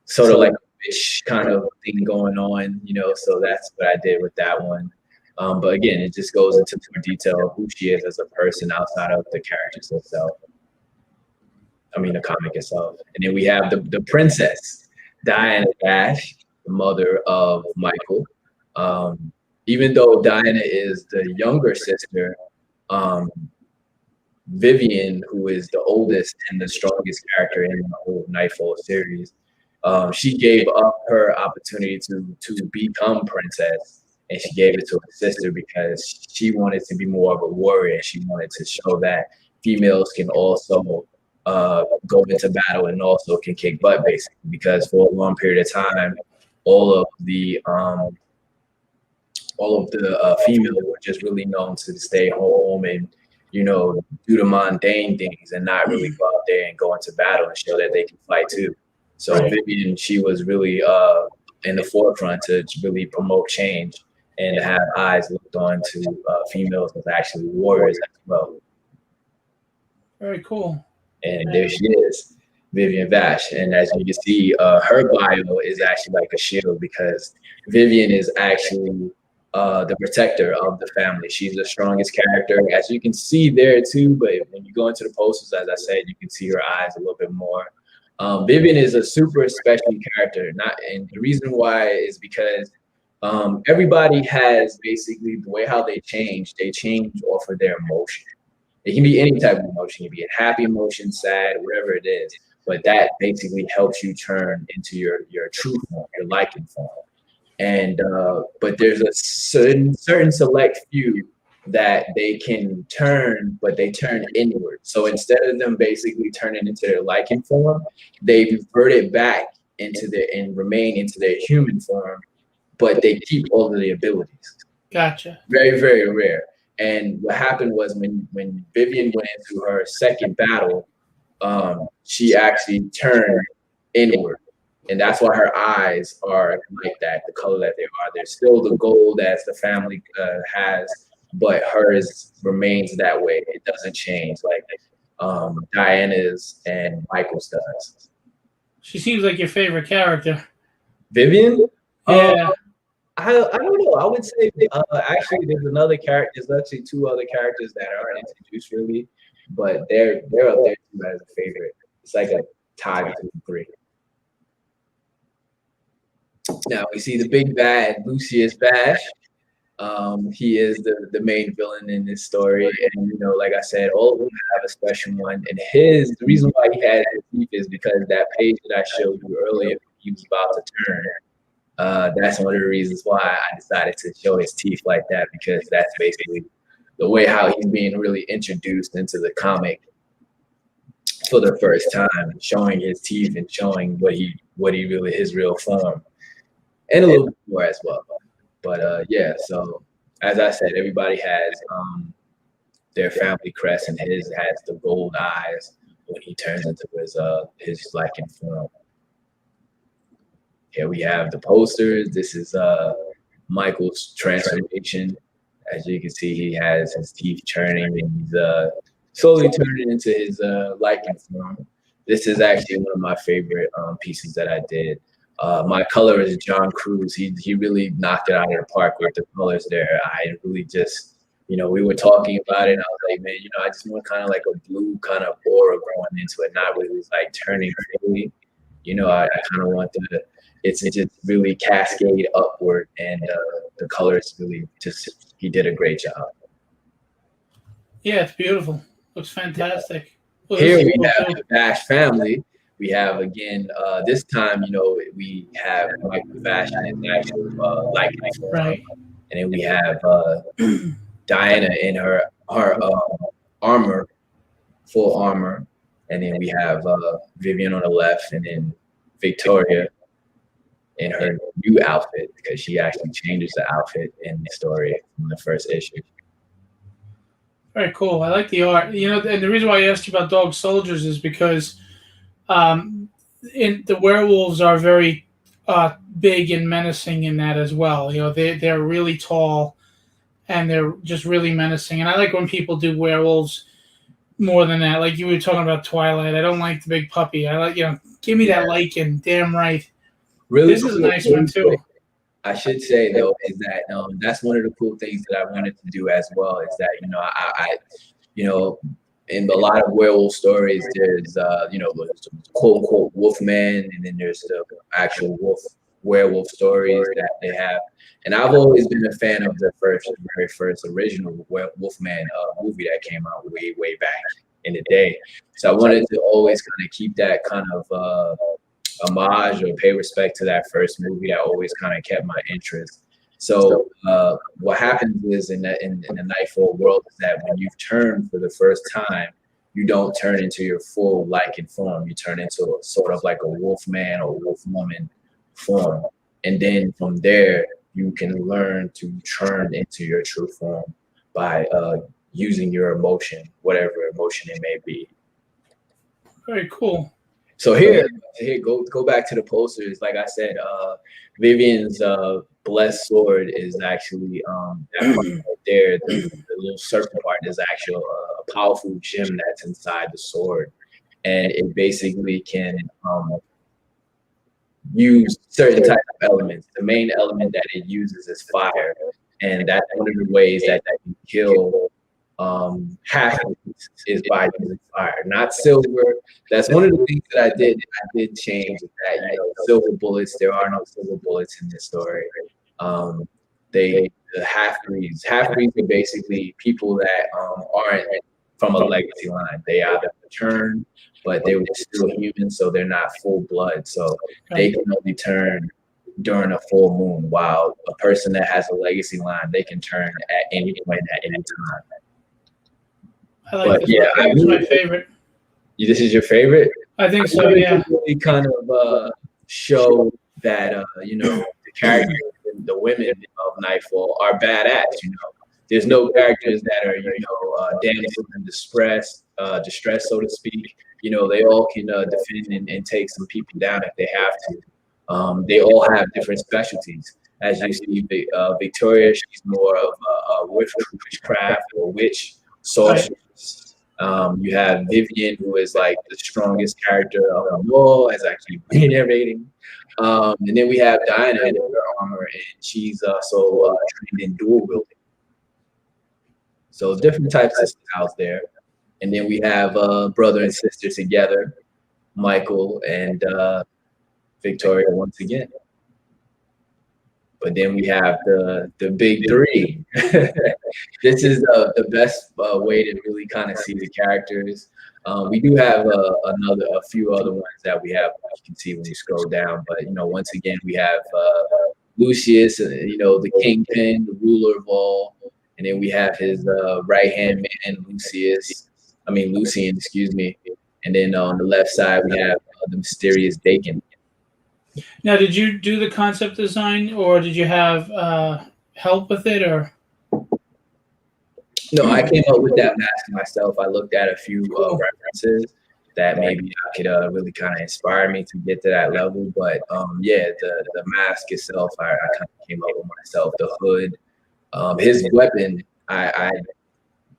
sort of like a witch kind of thing going on, so that's what I did with that one. But again, it just goes into more detail of who she is as a person outside of the characters itself. I mean, the comic itself. And then we have the princess, Diana Dash, the mother of Michael. Even though Diana is the younger sister, Vivian, who is the oldest and the strongest character in the whole Nightfall series, she gave up her opportunity to become princess, and she gave it to her sister because she wanted to be more of a warrior. She wanted to show that females can also go into battle and also can kick butt, basically, because for a long period of time, all of the females were just really known to stay home and do the mundane things and not really go out there and go into battle and show that they can fight too. So Vivian, she was really in the forefront to really promote change and to have eyes looked on to females as actually warriors as well. Very cool. And there she is, Vivian Vash. And as you can see, her bio is actually like a shield because Vivian is actually the protector of the family. She's the strongest character, as you can see there too. But when you go into the posters, as I said, you can see her eyes a little bit more. Vivian is a super special character, and the reason why is because everybody has basically the way how they change off of their emotion. It can be any type of emotion. It can be a happy emotion, sad, whatever it is. But that basically helps you turn into your true form, your liking form. And but there's a certain select few that they can turn, but they turn inward. So instead of them basically turning into their liking form, they revert it back into and remain into their human form, but they keep all of the abilities. Gotcha. Very, very rare. And what happened was when Vivian went into her second battle, she actually turned inward. And that's why her eyes are like that, the color that they are. They're still the gold as the family has, but hers remains that way. It doesn't change like Diana's and Michael's does. She seems like your favorite character. Vivian? Yeah. I don't know. I would say actually there's another character. There's actually two other characters that aren't introduced really, but they're up there too as a favorite. It's like a tie between the three. Now we see the big bad Lucius Bash. He is the main villain in this story, and you know, like I said, all of them have a special one. And the reason why he had his teeth is because that page that I showed you earlier, he was about to turn. That's one of the reasons why I decided to show his teeth like that, because that's basically the way how he's being really introduced into the comic for the first time, showing his teeth and showing what he really, his real form, and a little bit more as well. But yeah, so as I said, everybody has their family crest, and his has the gold eyes when he turns into his liking form. Here we have the posters. This is Michael's transformation. As you can see, he has his teeth churning, and he's slowly turning into his liking form. This is actually one of my favorite pieces that I did. My color is John Cruz. He really knocked it out of the park with the colors there. I really just, you know, we were talking about it, and I was like, man, you know, I just want kind of like a blue kind of aura going into it, not really like turning fully. You know, I kind of want it's just really cascade upward, and the colors really just, he did a great job. Yeah, it's beautiful. Looks fantastic. Well, here we have the Bash family. We have again this time, you know, we have Michael Bash in his actual likeness, right, and then we have Diana in her armor, full armor, and then we have Vivian on the left, and then Victoria in her new outfit, because she actually changes the outfit in the story from the first issue. Very cool. I like the art. You know, and the reason why I asked you about Dog Soldiers is because in the werewolves are very big and menacing in that as well. You know, they're really tall and they're just really menacing. And I like when people do werewolves more than that. Like you were talking about Twilight. I don't like the big puppy. I like, you know, give me that lichen. Damn right. Really, this is a nice one too. I should say though is that that's one of the cool things that I wanted to do as well, is that, you know, I you know, in a lot of werewolf stories, there's you know, quote unquote wolfman, and then there's the actual werewolf stories that they have. And I've always been a fan of the very first original Wolfman movie that came out way back in the day. So I wanted to always kind of keep that kind of homage or pay respect to that first movie. That always kind of kept my interest. So what happens is in the Nightfall world is that when you've turned for the first time, you don't turn into your full liking form. You turn into a sort of like a wolf man or wolf woman form. And then from there, you can learn to turn into your true form by using your emotion, whatever emotion it may be. Very cool. So here, go back to the posters. Like I said, Vivian's blessed sword is actually that part right there. The little circle part is actually a powerful gem that's inside the sword, and it basically can use certain type of elements. The main element that it uses is fire, and that's one of the ways that you kill half-breeds is by using fire, not silver. That's one of the things that I did change is that, silver bullets, there are no silver bullets in this story. The half-breeds are basically people that aren't from a legacy line. They either return, but they were still human, so they're not full blood. So they can only turn during a full moon, while a person that has a legacy line, they can turn at any point at any time. I like this. Yeah, I think it's my favorite. This is your favorite? I think so, yeah. Really kind of show that, the characters and the women of Nightfall are badass, There's no characters that are, damsels in distress, so to speak. They all can defend and take some people down if they have to. They all have different specialties. As you see, Victoria, she's more of a witchcraft or witch, sorceress. You have Vivian, who is like the strongest character of them all, has actually been narrating. And then we have Diana in her armor, and she's also trained in dual wielding. So different types of styles there. And then we have brother and sister together, Michael and Victoria once again. But then we have the big three. This is the best way to really kind of see the characters. We do have a few other ones that we have, you can see when you scroll down. But once again, we have Lucius, the kingpin, the ruler of all, and then we have his right hand man, Lucian, excuse me. And then on the left side, we have the mysterious Dakin. Now, did you do the concept design, or did you have help with it, or? No, I came up with that mask myself. I looked at a few references that maybe I could really kind of inspire me to get to that level. But the mask itself, I kind of came up with myself. The hood, his weapon, I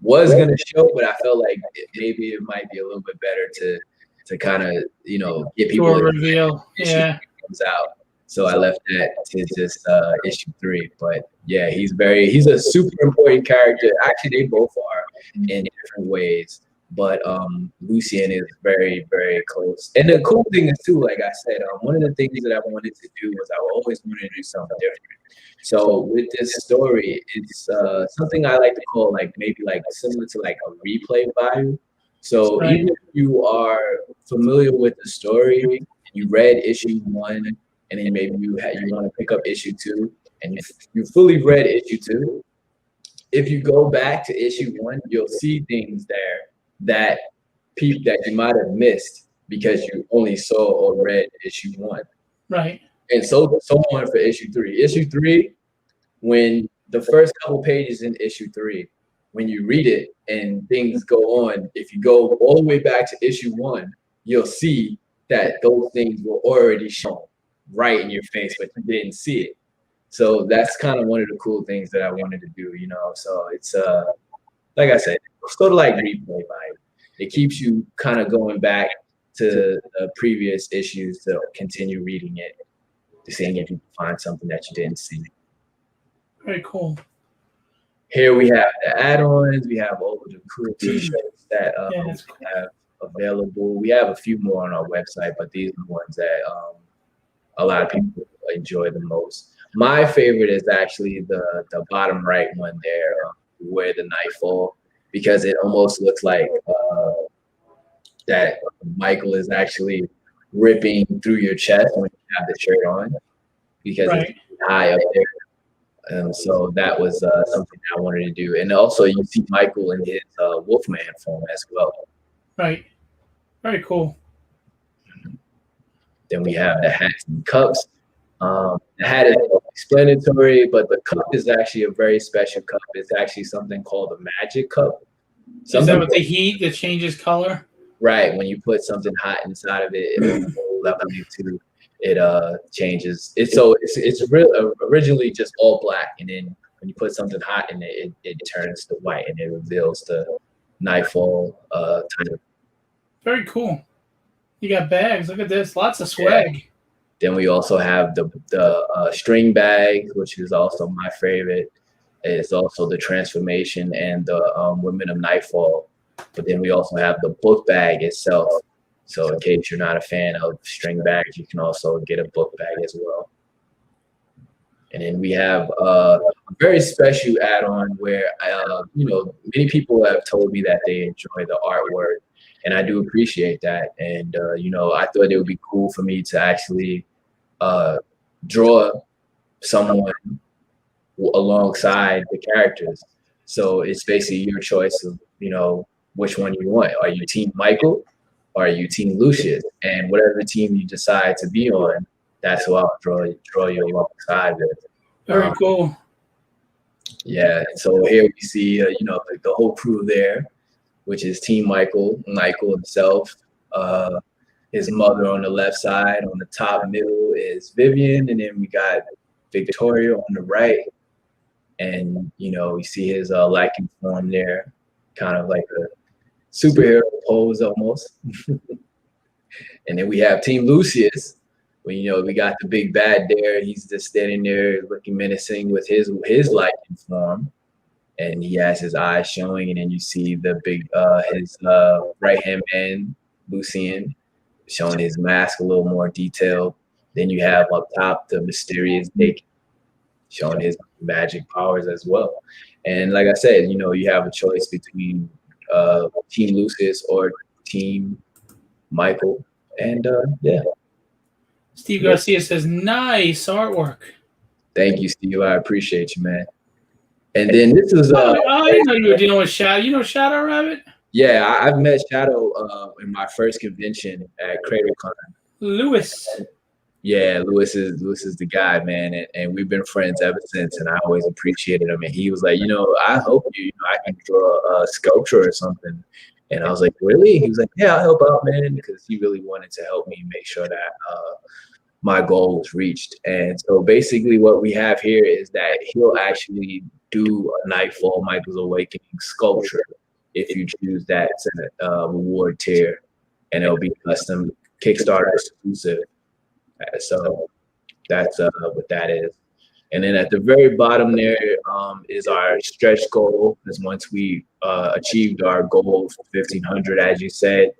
was gonna show, but I felt like maybe it might be a little bit better to kind of get people to reveal. Yeah. Comes out. So I left that to just issue 3. But yeah, he's a super important character. Actually, they both are in different ways. But Lucian is very, very close. And the cool thing is too, like I said, one of the things that I wanted to do was I always wanted to do something different. So with this story, it's something I like to call maybe similar to a replay value. So even if you are familiar with the story, you read issue 1, and then maybe you want to pick up issue 2, and you fully read issue 2. If you go back to issue 1, you'll see things there that you might have missed because you only saw or read issue 1. Right. And so on for issue 3. Issue 3, when the first couple pages in issue 3, when you read it and things go on, if you go all the way back to issue 1, you'll see that those things were already shown right in your face, but you didn't see it. So that's kind of one of the cool things that I wanted to do, So it's like I said, sort of like replay vibe. It keeps you kind of going back to the previous issues to continue reading it, to seeing if you can find something that you didn't see. Very cool. Here we have the add-ons. We have all of the cool t-shirts that we have available. We have a few more on our website, but these are the ones that a lot of people enjoy the most. My favorite is actually the bottom right one there, where the Nightfall, because it almost looks like that Michael is actually ripping through your chest when you have the shirt on, because it's high up there. So that was something I wanted to do. And also you see Michael in his Wolfman form as well. Right. Very cool. Then we have the hats and cups. The hat is explanatory, but the cup is actually a very special cup. It's actually something called a magic cup. Is that with the heat that changes color? Right. When you put something hot inside of it, level into it changes. It's originally just all black, and then when you put something hot in it, it turns to white, and it reveals the Nightfall title. Very cool. You got bags. Look at this. Lots of swag. Yeah. Then we also have the string bag, which is also my favorite. It's also the transformation and the Women of Nightfall. But then we also have the book bag itself. So in case you're not a fan of string bags, you can also get a book bag as well. And then we have a very special add-on where, many people have told me that they enjoy the artwork, and I do appreciate that. And, I thought it would be cool for me to actually draw someone alongside the characters. So it's basically your choice of, which one you want. Are you Team Michael or are you Team Lucius? And whatever team you decide to be on, that's who I'll draw you alongside with. Very cool. Yeah. So here we see, the whole crew there, which is Team Michael himself, his mother on the left side. On the top middle is Vivian, and then we got Victoria on the right. And, we see his lichen form there, kind of like a superhero pose almost. And then we have Team Lucius. When we got the big bad there, he's just standing there looking menacing with his lichen form, and he has his eyes showing. And then you see the big his right hand man Lucian showing his mask a little more detailed. Then you have up top the mysterious Nick showing his magic powers as well. And like I said, you have a choice between Team Lucius or Team Michael, and yeah. Steve Garcia says, nice artwork. Thank you, Steve. I appreciate you, man. And then this is I didn't know you were dealing with Shadow. You know Shadow Rabbit? Yeah, I've met Shadow in my first convention at Creatorcon. Lewis. Yeah, Lewis is the guy, man, and we've been friends ever since. And I always appreciated him. And he was like, I hope I can draw a sculpture or something. And I was like, really? He was like, yeah, I'll help out, man, because he really wanted to help me make sure that my goal was reached. And so basically what we have here is that he'll actually do a Nightfall Michael's Awakening sculpture if you choose that reward tier, and it'll be custom Kickstarter exclusive. So that's what that is. And then at the very bottom there is our stretch goal. Because once we achieved our goal of 1,500, as you said,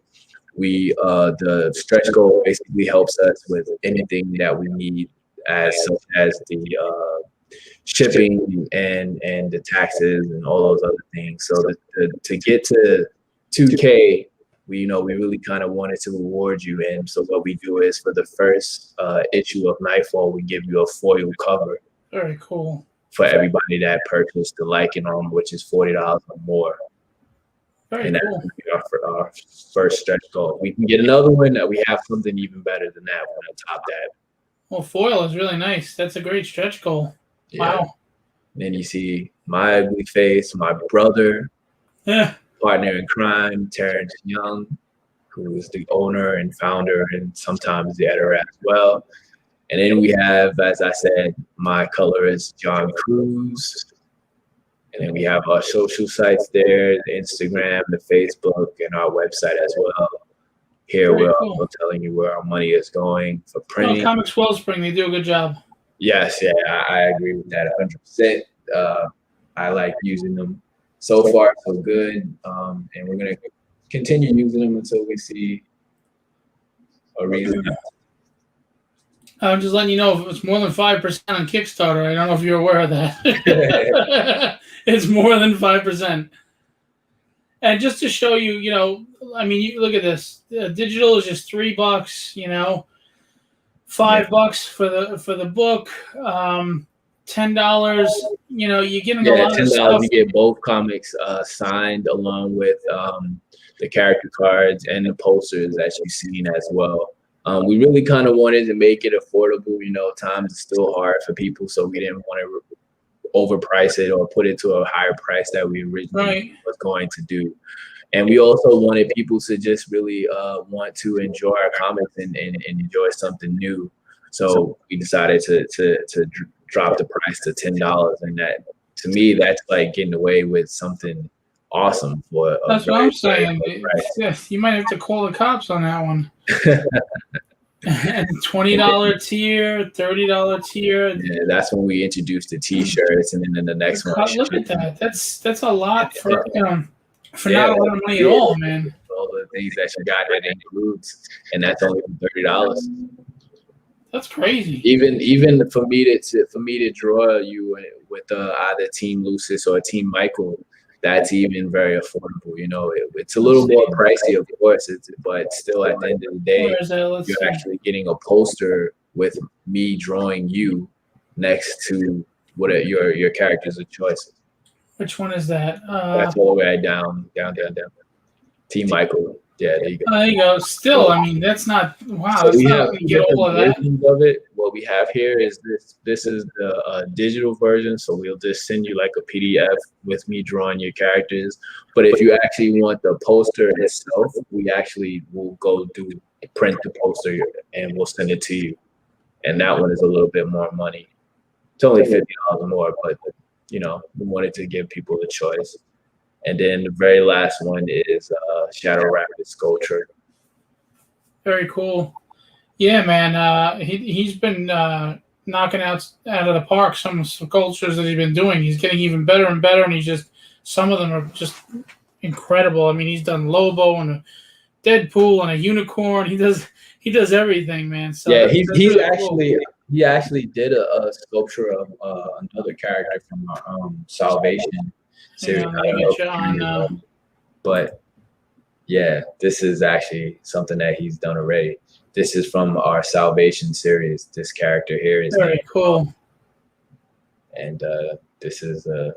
the stretch goal basically helps us with anything that we need, such as the shipping and the taxes and all those other things. So to get to 2K, we really kind of wanted to reward you. And so what we do is for the first issue of Nightfall, we give you a foil cover. Very cool. For everybody that purchased the Lycan on, which is $40 or more. Very and cool. That's our first stretch goal. We can get another one that we have something even better than that one on top of that. Well, foil is really nice. That's a great stretch goal. Yeah. Wow. And then you see my ugly face, my brother, partner in crime, Terrence Young, who is the owner and founder and sometimes the editor as well. And then we have, as I said, my colorist, John Cruz. And then we have our social sites there, the Instagram, the Facebook, and our website as well. Here we're also telling you where our money is going for printing. Well, Comics Wellspring, they do a good job. Yes, yeah, I agree with that 100%. I like using them. So far, so good. And we're going to continue using them until we see a reason. I'm just letting you know, if it's more than 5% on Kickstarter, I don't know if you're aware of that. It's more than 5%. And just to show you, you look at this. Digital is just $3, $5 for the book. $10, you get them a lot of stuff. You get both comics signed along with the character cards and the posters that you've seen as well. We really kind of wanted to make it affordable. Times is still hard for people, so we didn't want to overprice it or put it to a higher price that we originally was going to do. And we also wanted people to just really want to enjoy our comics and enjoy something new. So we decided to drop the price to $10, and that, to me, that's like getting away with something awesome for That's what I'm saying. Right. You might have to call the cops on that one. $20 tier, $30 tier. Yeah, that's when we introduced the T-shirts, and then the next one. Look at that. That's a lot for not a lot of money at all, man. All the things that you got that includes, and that's only $30. That's crazy. Even for me to draw you with either Team Lucis or Team Michael, that's even very affordable. You know, it's a little more pricey, of course, but still at the end of the day, you're actually getting a poster with me drawing you next to what are your characters of choice. Which one is that? That's all the way down. Team Michael. Yeah, there you go. There you go. Still, I mean, that's not wow. So That's we not have going to get all of that. of it. What we have here is this. This is the digital version. So we'll just send you like a PDF with me drawing your characters. But if you actually want the poster itself, we actually will go print the poster and we'll send it to you. And that one is a little bit more money. It's only $50 more, but you know, we wanted to give people the choice. And then the very last one is Shadow Rabbit Sculpture. Very cool. Yeah, man. He's been knocking out of the park some sculptures that he's been doing. He's getting even better and better, and some of them are just incredible. I mean, he's done Lobo and a Deadpool and a unicorn. He does everything, man. So yeah, he actually did a sculpture of another character from our Salvation series. But yeah, this is actually something that he's done already. This is from our Salvation series. This character here is very cool. And this is a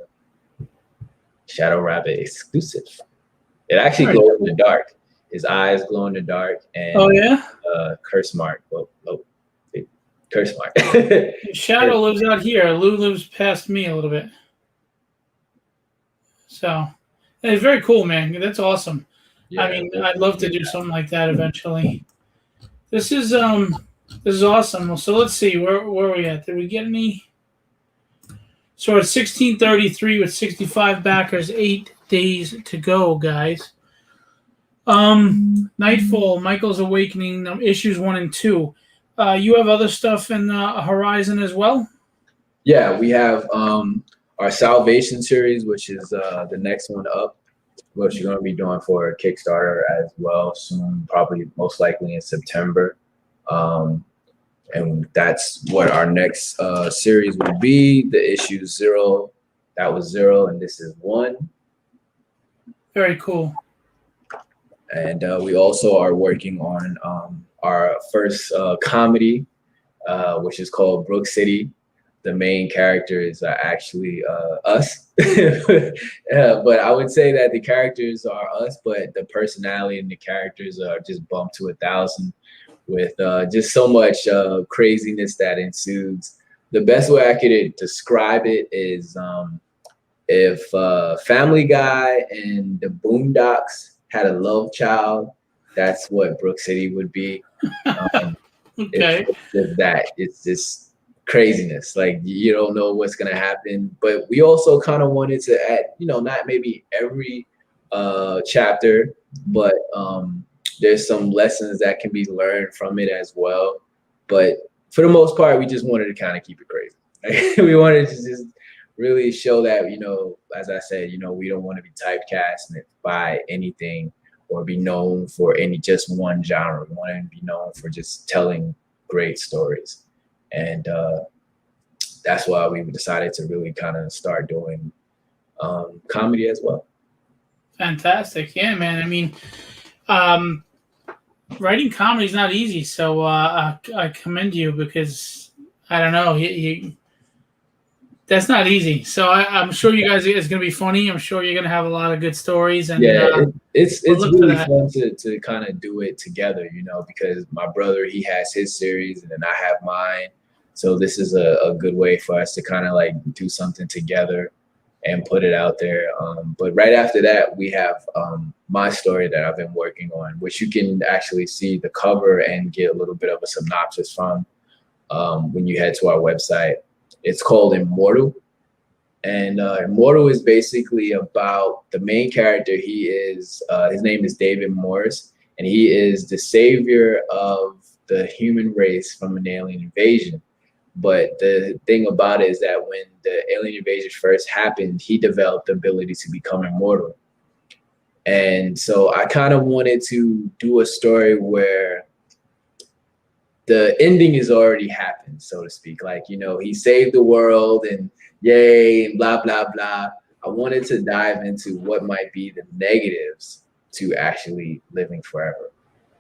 Shadow Rabbit exclusive. It actually glows in the dark. His eyes glow in the dark, and curse mark. Curse mark. Shadow lives out here. Lou lives past me a little bit. So it's very cool, man. That's awesome. Yeah, I mean, I'd love to do something like that eventually. This is awesome. So let's see, where are we at? Did we get any? So at 1633 with 65 backers, 8 days to go, guys. Nightfall, Michael's Awakening, issues 1 and 2. You have other stuff in the horizon as well? Yeah, we have our Salvation series, which is the next one up, which you're going to be doing for a Kickstarter as well soon, probably most likely in September. And that's what our next series will be. The issue 0, that was 0, and this is 1. Very cool. And we also are working on our first comedy, which is called Brook City. The main character is actually us. But I would say that the characters are us, but the personality and the characters are just bumped to 1,000 with just so much craziness that ensues. The best way I could describe it is if Family Guy and the Boondocks had a love child, that's what Brook City would be. Okay. It's just craziness. Like, you don't know what's gonna happen. But we also kind of wanted to add, not maybe every chapter, but there's some lessons that can be learned from it as well. But for the most part, we just wanted to kind of keep it crazy. We wanted to just really show that, as I said, we don't want to be typecast by anything or be known for just one genre. We want to be known for just telling great stories. And that's why we decided to really kind of start doing comedy as well. Fantastic. Yeah, man. I mean, writing comedy is not easy. So I commend you because, I don't know, that's not easy. So I'm sure you guys, it's going to be funny. I'm sure you're going to have a lot of good stories. And it's really fun to kind of do it together, because my brother, he has his series and then I have mine. So this is a good way for us to kind of like do something together and put it out there. But right after that, we have my story that I've been working on, which you can actually see the cover and get a little bit of a synopsis from when you head to our website. It's called Immortal. And Immortal is basically about the main character. He is, his name is David Morris, and he is the savior of the human race from an alien invasion. But the thing about it is that when the alien invasion first happened, he developed the ability to become immortal. And so I kind of wanted to do a story where the ending has already happened, so to speak. Like, you know, he saved the world and yay and blah, blah, blah. I wanted to dive into what might be the negatives to actually living forever,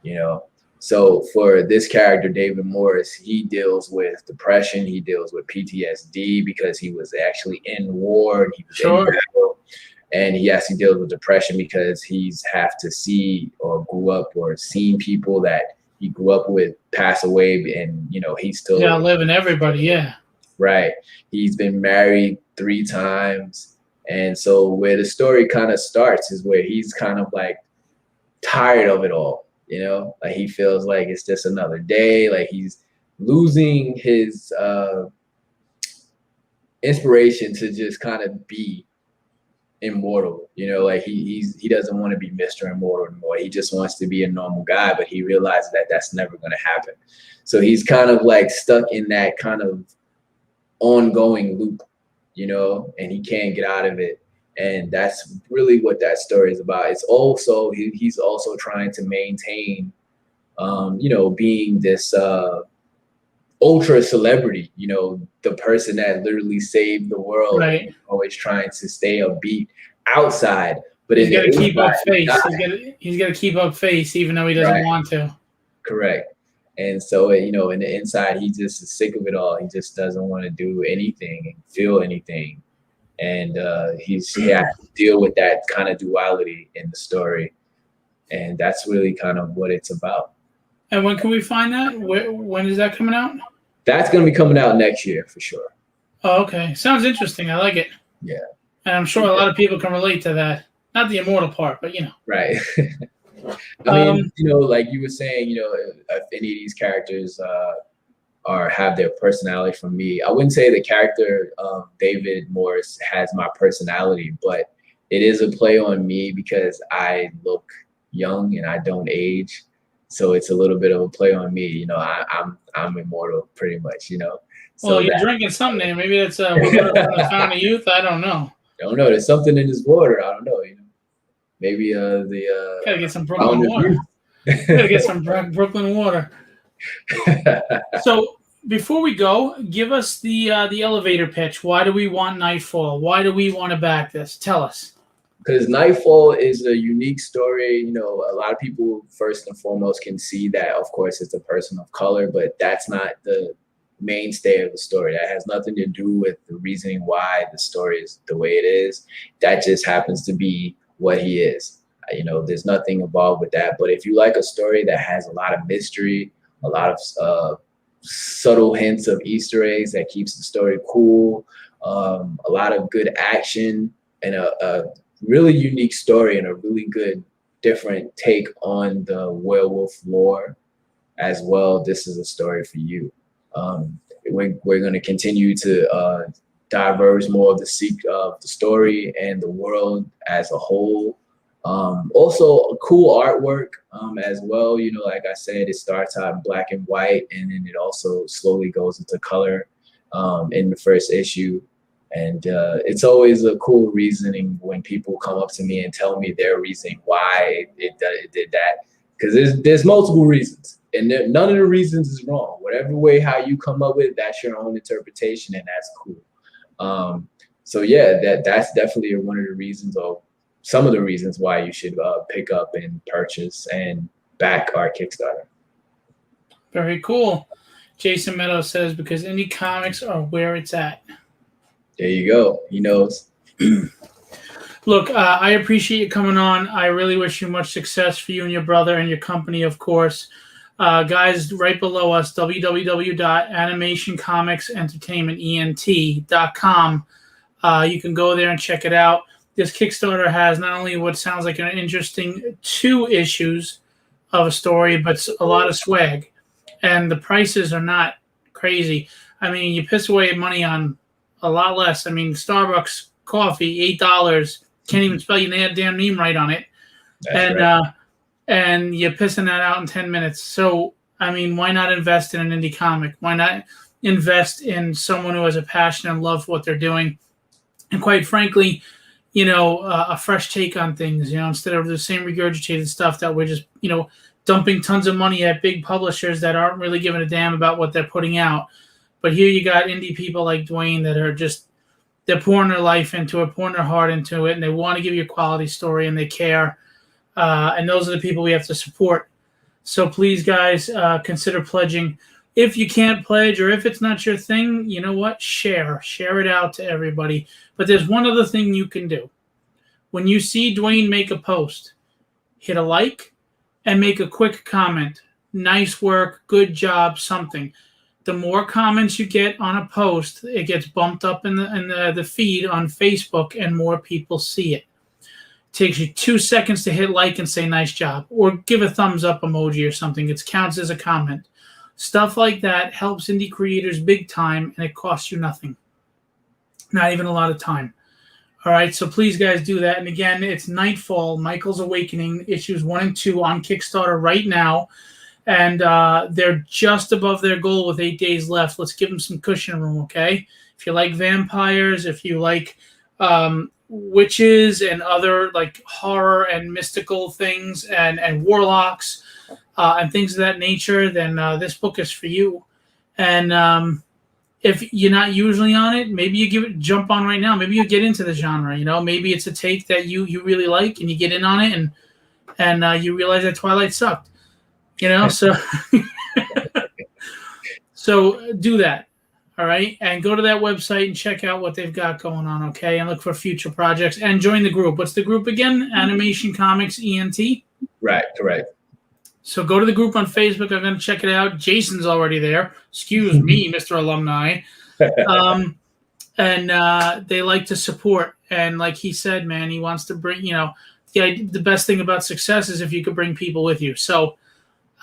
you know? So for this character, David Morris, he deals with depression. He deals with PTSD because he was actually in war and he was in battle. And he actually deals with depression because he's have to see or grew up or seen people that he grew up with pass away, and you know he's still living everybody. Yeah, right. He's been married 3 times, and so where the story kind of starts is where he's kind of like tired of it all. You know, like he feels like it's just another day. Like he's losing his inspiration to just kind of be immortal. You know, like he doesn't want to be Mr. Immortal anymore. He just wants to be a normal guy, but he realizes that that's never going to happen. So he's kind of like stuck in that kind of ongoing loop, you know, and he can't get out of it. And that's really what that story is about. It's also he's also trying to maintain you know, being this ultra celebrity, you know, the person that literally saved the world, right? Always trying to stay upbeat outside, but he's got to keep up face. He's got to keep up face, even though he doesn't want to. Correct. And so, you know, in the inside, he just is sick of it all. He just doesn't want to do anything and feel anything, and he has to deal with that kind of duality in the story, and that's really kind of what it's about. And when can we find that? When is that coming out? That's going to be coming out next year for sure. Oh, okay. Sounds interesting. I like it. Yeah. And I'm sure a lot of people can relate to that. Not the immortal part, but, you know. Right. I mean, you know, like you were saying, you know, if any of these characters have their personality from me, I wouldn't say the character David Morris has my personality, but it is a play on me because I look young and I don't age. So it's a little bit of a play on me, you know. I'm immortal, pretty much, you know. So well, you're drinking something there. Maybe it's water from the Fountain of Youth. I don't know. Don't know. There's something in this water. I don't know. You know, maybe the gotta get some Brooklyn water. Gotta get some Brooklyn water. So before we go, give us the elevator pitch. Why do we want Nightfall? Why do we want to back this? Tell us. Because Nightfall is a unique story. You know, a lot of people first and foremost can see that, of course, it's a person of color, but that's not the mainstay of the story. That has nothing to do with the reasoning why the story is the way it is. That just happens to be what he is. You know, there's nothing involved with that. But if you like a story that has a lot of mystery, a lot of subtle hints of Easter eggs that keeps the story cool, a lot of good action, and a really unique story and a really good different take on the werewolf lore as well, this is a story for you. We're going to continue to diverge more of the story and the world as a whole. Also cool artwork as well. You know, like I said, it starts out in black and white, and then it also slowly goes into color in the first issue. And it's always a cool reasoning when people come up to me and tell me their reasoning why it did that. Because there's multiple reasons, and none of the reasons is wrong. Whatever way how you come up with it, that's your own interpretation, and that's cool. So yeah, that's definitely one of the reasons, or some of the reasons why you should pick up and purchase and back our Kickstarter. Very cool. Jason Meadows says, because indie comics are where it's at. There you go. He knows. Look, I appreciate you coming on. I really wish you much success for you and your brother and your company, of course. Guys, right below us, www.animationcomicsentertainmentent.com. You can go there and check it out. This Kickstarter has not only what sounds like an interesting 2 issues of a story, but a lot of swag. And the prices are not crazy. I mean, you piss away money on a lot less. I mean, Starbucks coffee, $8. Can't even spell your damn name right on it. That's right. And you're pissing that out in 10 minutes. So, I mean, why not invest in an indie comic? Why not invest in someone who has a passion and love for what they're doing? And quite frankly, a fresh take on things, instead of the same regurgitated stuff that we're just, dumping tons of money at big publishers that aren't really giving a damn about what they're putting out. But here you got indie people like Dwayne that are just, they're pouring their life into it, pouring their heart into it, and they want to give you a quality story, and they care. And those are the people we have to support. So please, guys, consider pledging. If you can't pledge, or if it's not your thing, you know what? Share it out to everybody. But there's one other thing you can do. When you see Dwayne make a post, hit a like and make a quick comment. Nice work, good job, something. The more comments you get on a post, it gets bumped up in the feed on Facebook, and more people see it. Takes you 2 seconds to hit like and say nice job, or give a thumbs up emoji or something. It counts as a comment. Stuff like that helps indie creators big time, and it costs you nothing. Not even a lot of time. All right, so please, guys, do that. And again, it's Nightfall, Michael's Awakening, issues 1 and 2 on Kickstarter right now. And they're just above their goal with 8 days left. Let's give them some cushion room, okay? If you like vampires, if you like witches and other like horror and mystical things and warlocks and things of that nature, then this book is for you. And if you're not usually on it, maybe you jump on right now. Maybe you get into the genre. Maybe it's a take that you really like, and you get in on it, and you realize that Twilight sucked. So so do that. All right, and go to that website and check out what they've got going on. Okay, and look for future projects and join the group. What's the group again? Animation Comics ENT. Right, correct. So go to the group on Facebook. I'm going to check it out. Jason's already there. Excuse me, Mr. Alumni. And they like to support. And like he said, man, he wants to bring, the best thing about success is if you could bring people with you. So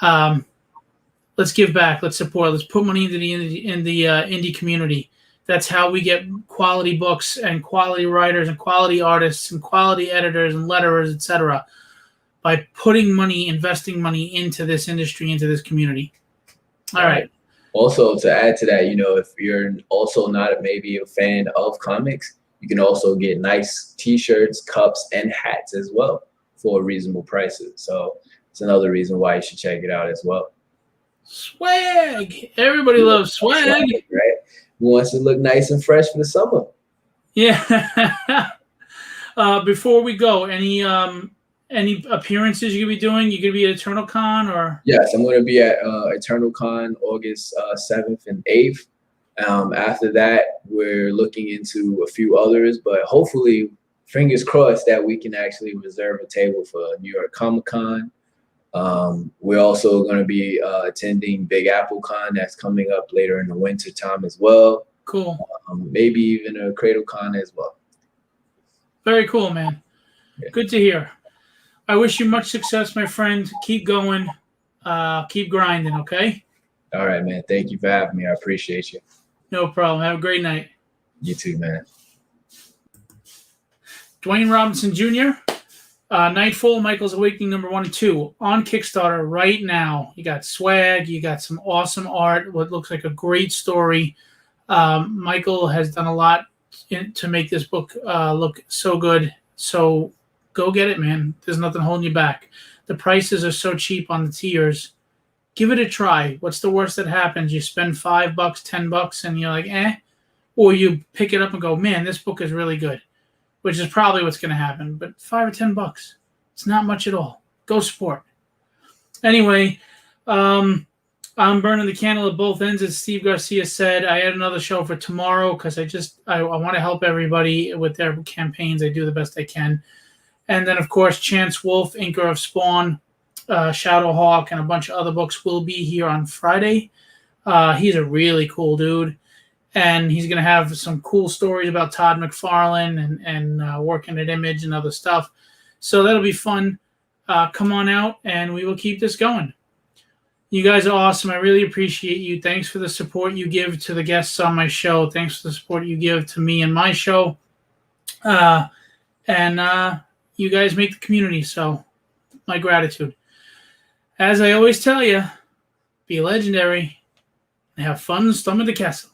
let's give back. Let's support. Let's put money into the indie community. That's how we get quality books and quality writers and quality artists and quality editors and letterers, etc. by putting money, investing money into this industry, into this community. All right. Also, to add to that, if you're also not maybe a fan of comics, you can also get nice T-shirts, cups, and hats as well for reasonable prices. So it's another reason why you should check it out as well. Swag. Everybody loves swag. Right? Who wants to look nice and fresh for the summer? Yeah. Before we go, any appearances you're going to be doing? You going to be at EternalCon or? Yes, I'm going to be at EternalCon August 7th and 8th. After that, we're looking into a few others, but hopefully, fingers crossed that we can actually reserve a table for New York Comic Con. We're also going to be attending Big Apple Con that's coming up later in the winter time as well. Cool. Maybe even a Creatorcon as well. Very cool, man. Yeah. Good to hear. I wish you much success, my friend. Keep going. Keep grinding, okay? All right, man. Thank you for having me. I appreciate you. No problem. Have a great night. You too, man. Dwayne Robinson Jr., Nightfall, Michael's Awakening number 1 and 2 on Kickstarter right now. You got swag. You got some awesome art. What looks like a great story. Michael has done a lot to make this book look so good. So go get it, man. There's nothing holding you back. The prices are so cheap on the tiers. Give it a try. What's the worst that happens? You spend $5, $10, and you're like, eh. Or you pick it up and go, man, this book is really good, which is probably what's going to happen. But $5 or $10, it's not much at all. Go support. Anyway, I'm burning the candle at both ends, as Steve Garcia said. I had another show for tomorrow because I want to help everybody with their campaigns. I do the best I can. And then, of course, Chance Wolf, inker of Spawn, Shadowhawk, and a bunch of other books will be here on Friday. He's a really cool dude. and he's going to have some cool stories about Todd McFarlane and working at Image and other stuff. So that'll be fun. Come on out, and we will keep this going. You guys are awesome. I really appreciate you. Thanks for the support you give to the guests on my show. Thanks for the support you give to me and my show. And you guys make the community, so my gratitude. As I always tell you, be legendary and have fun storming the castle.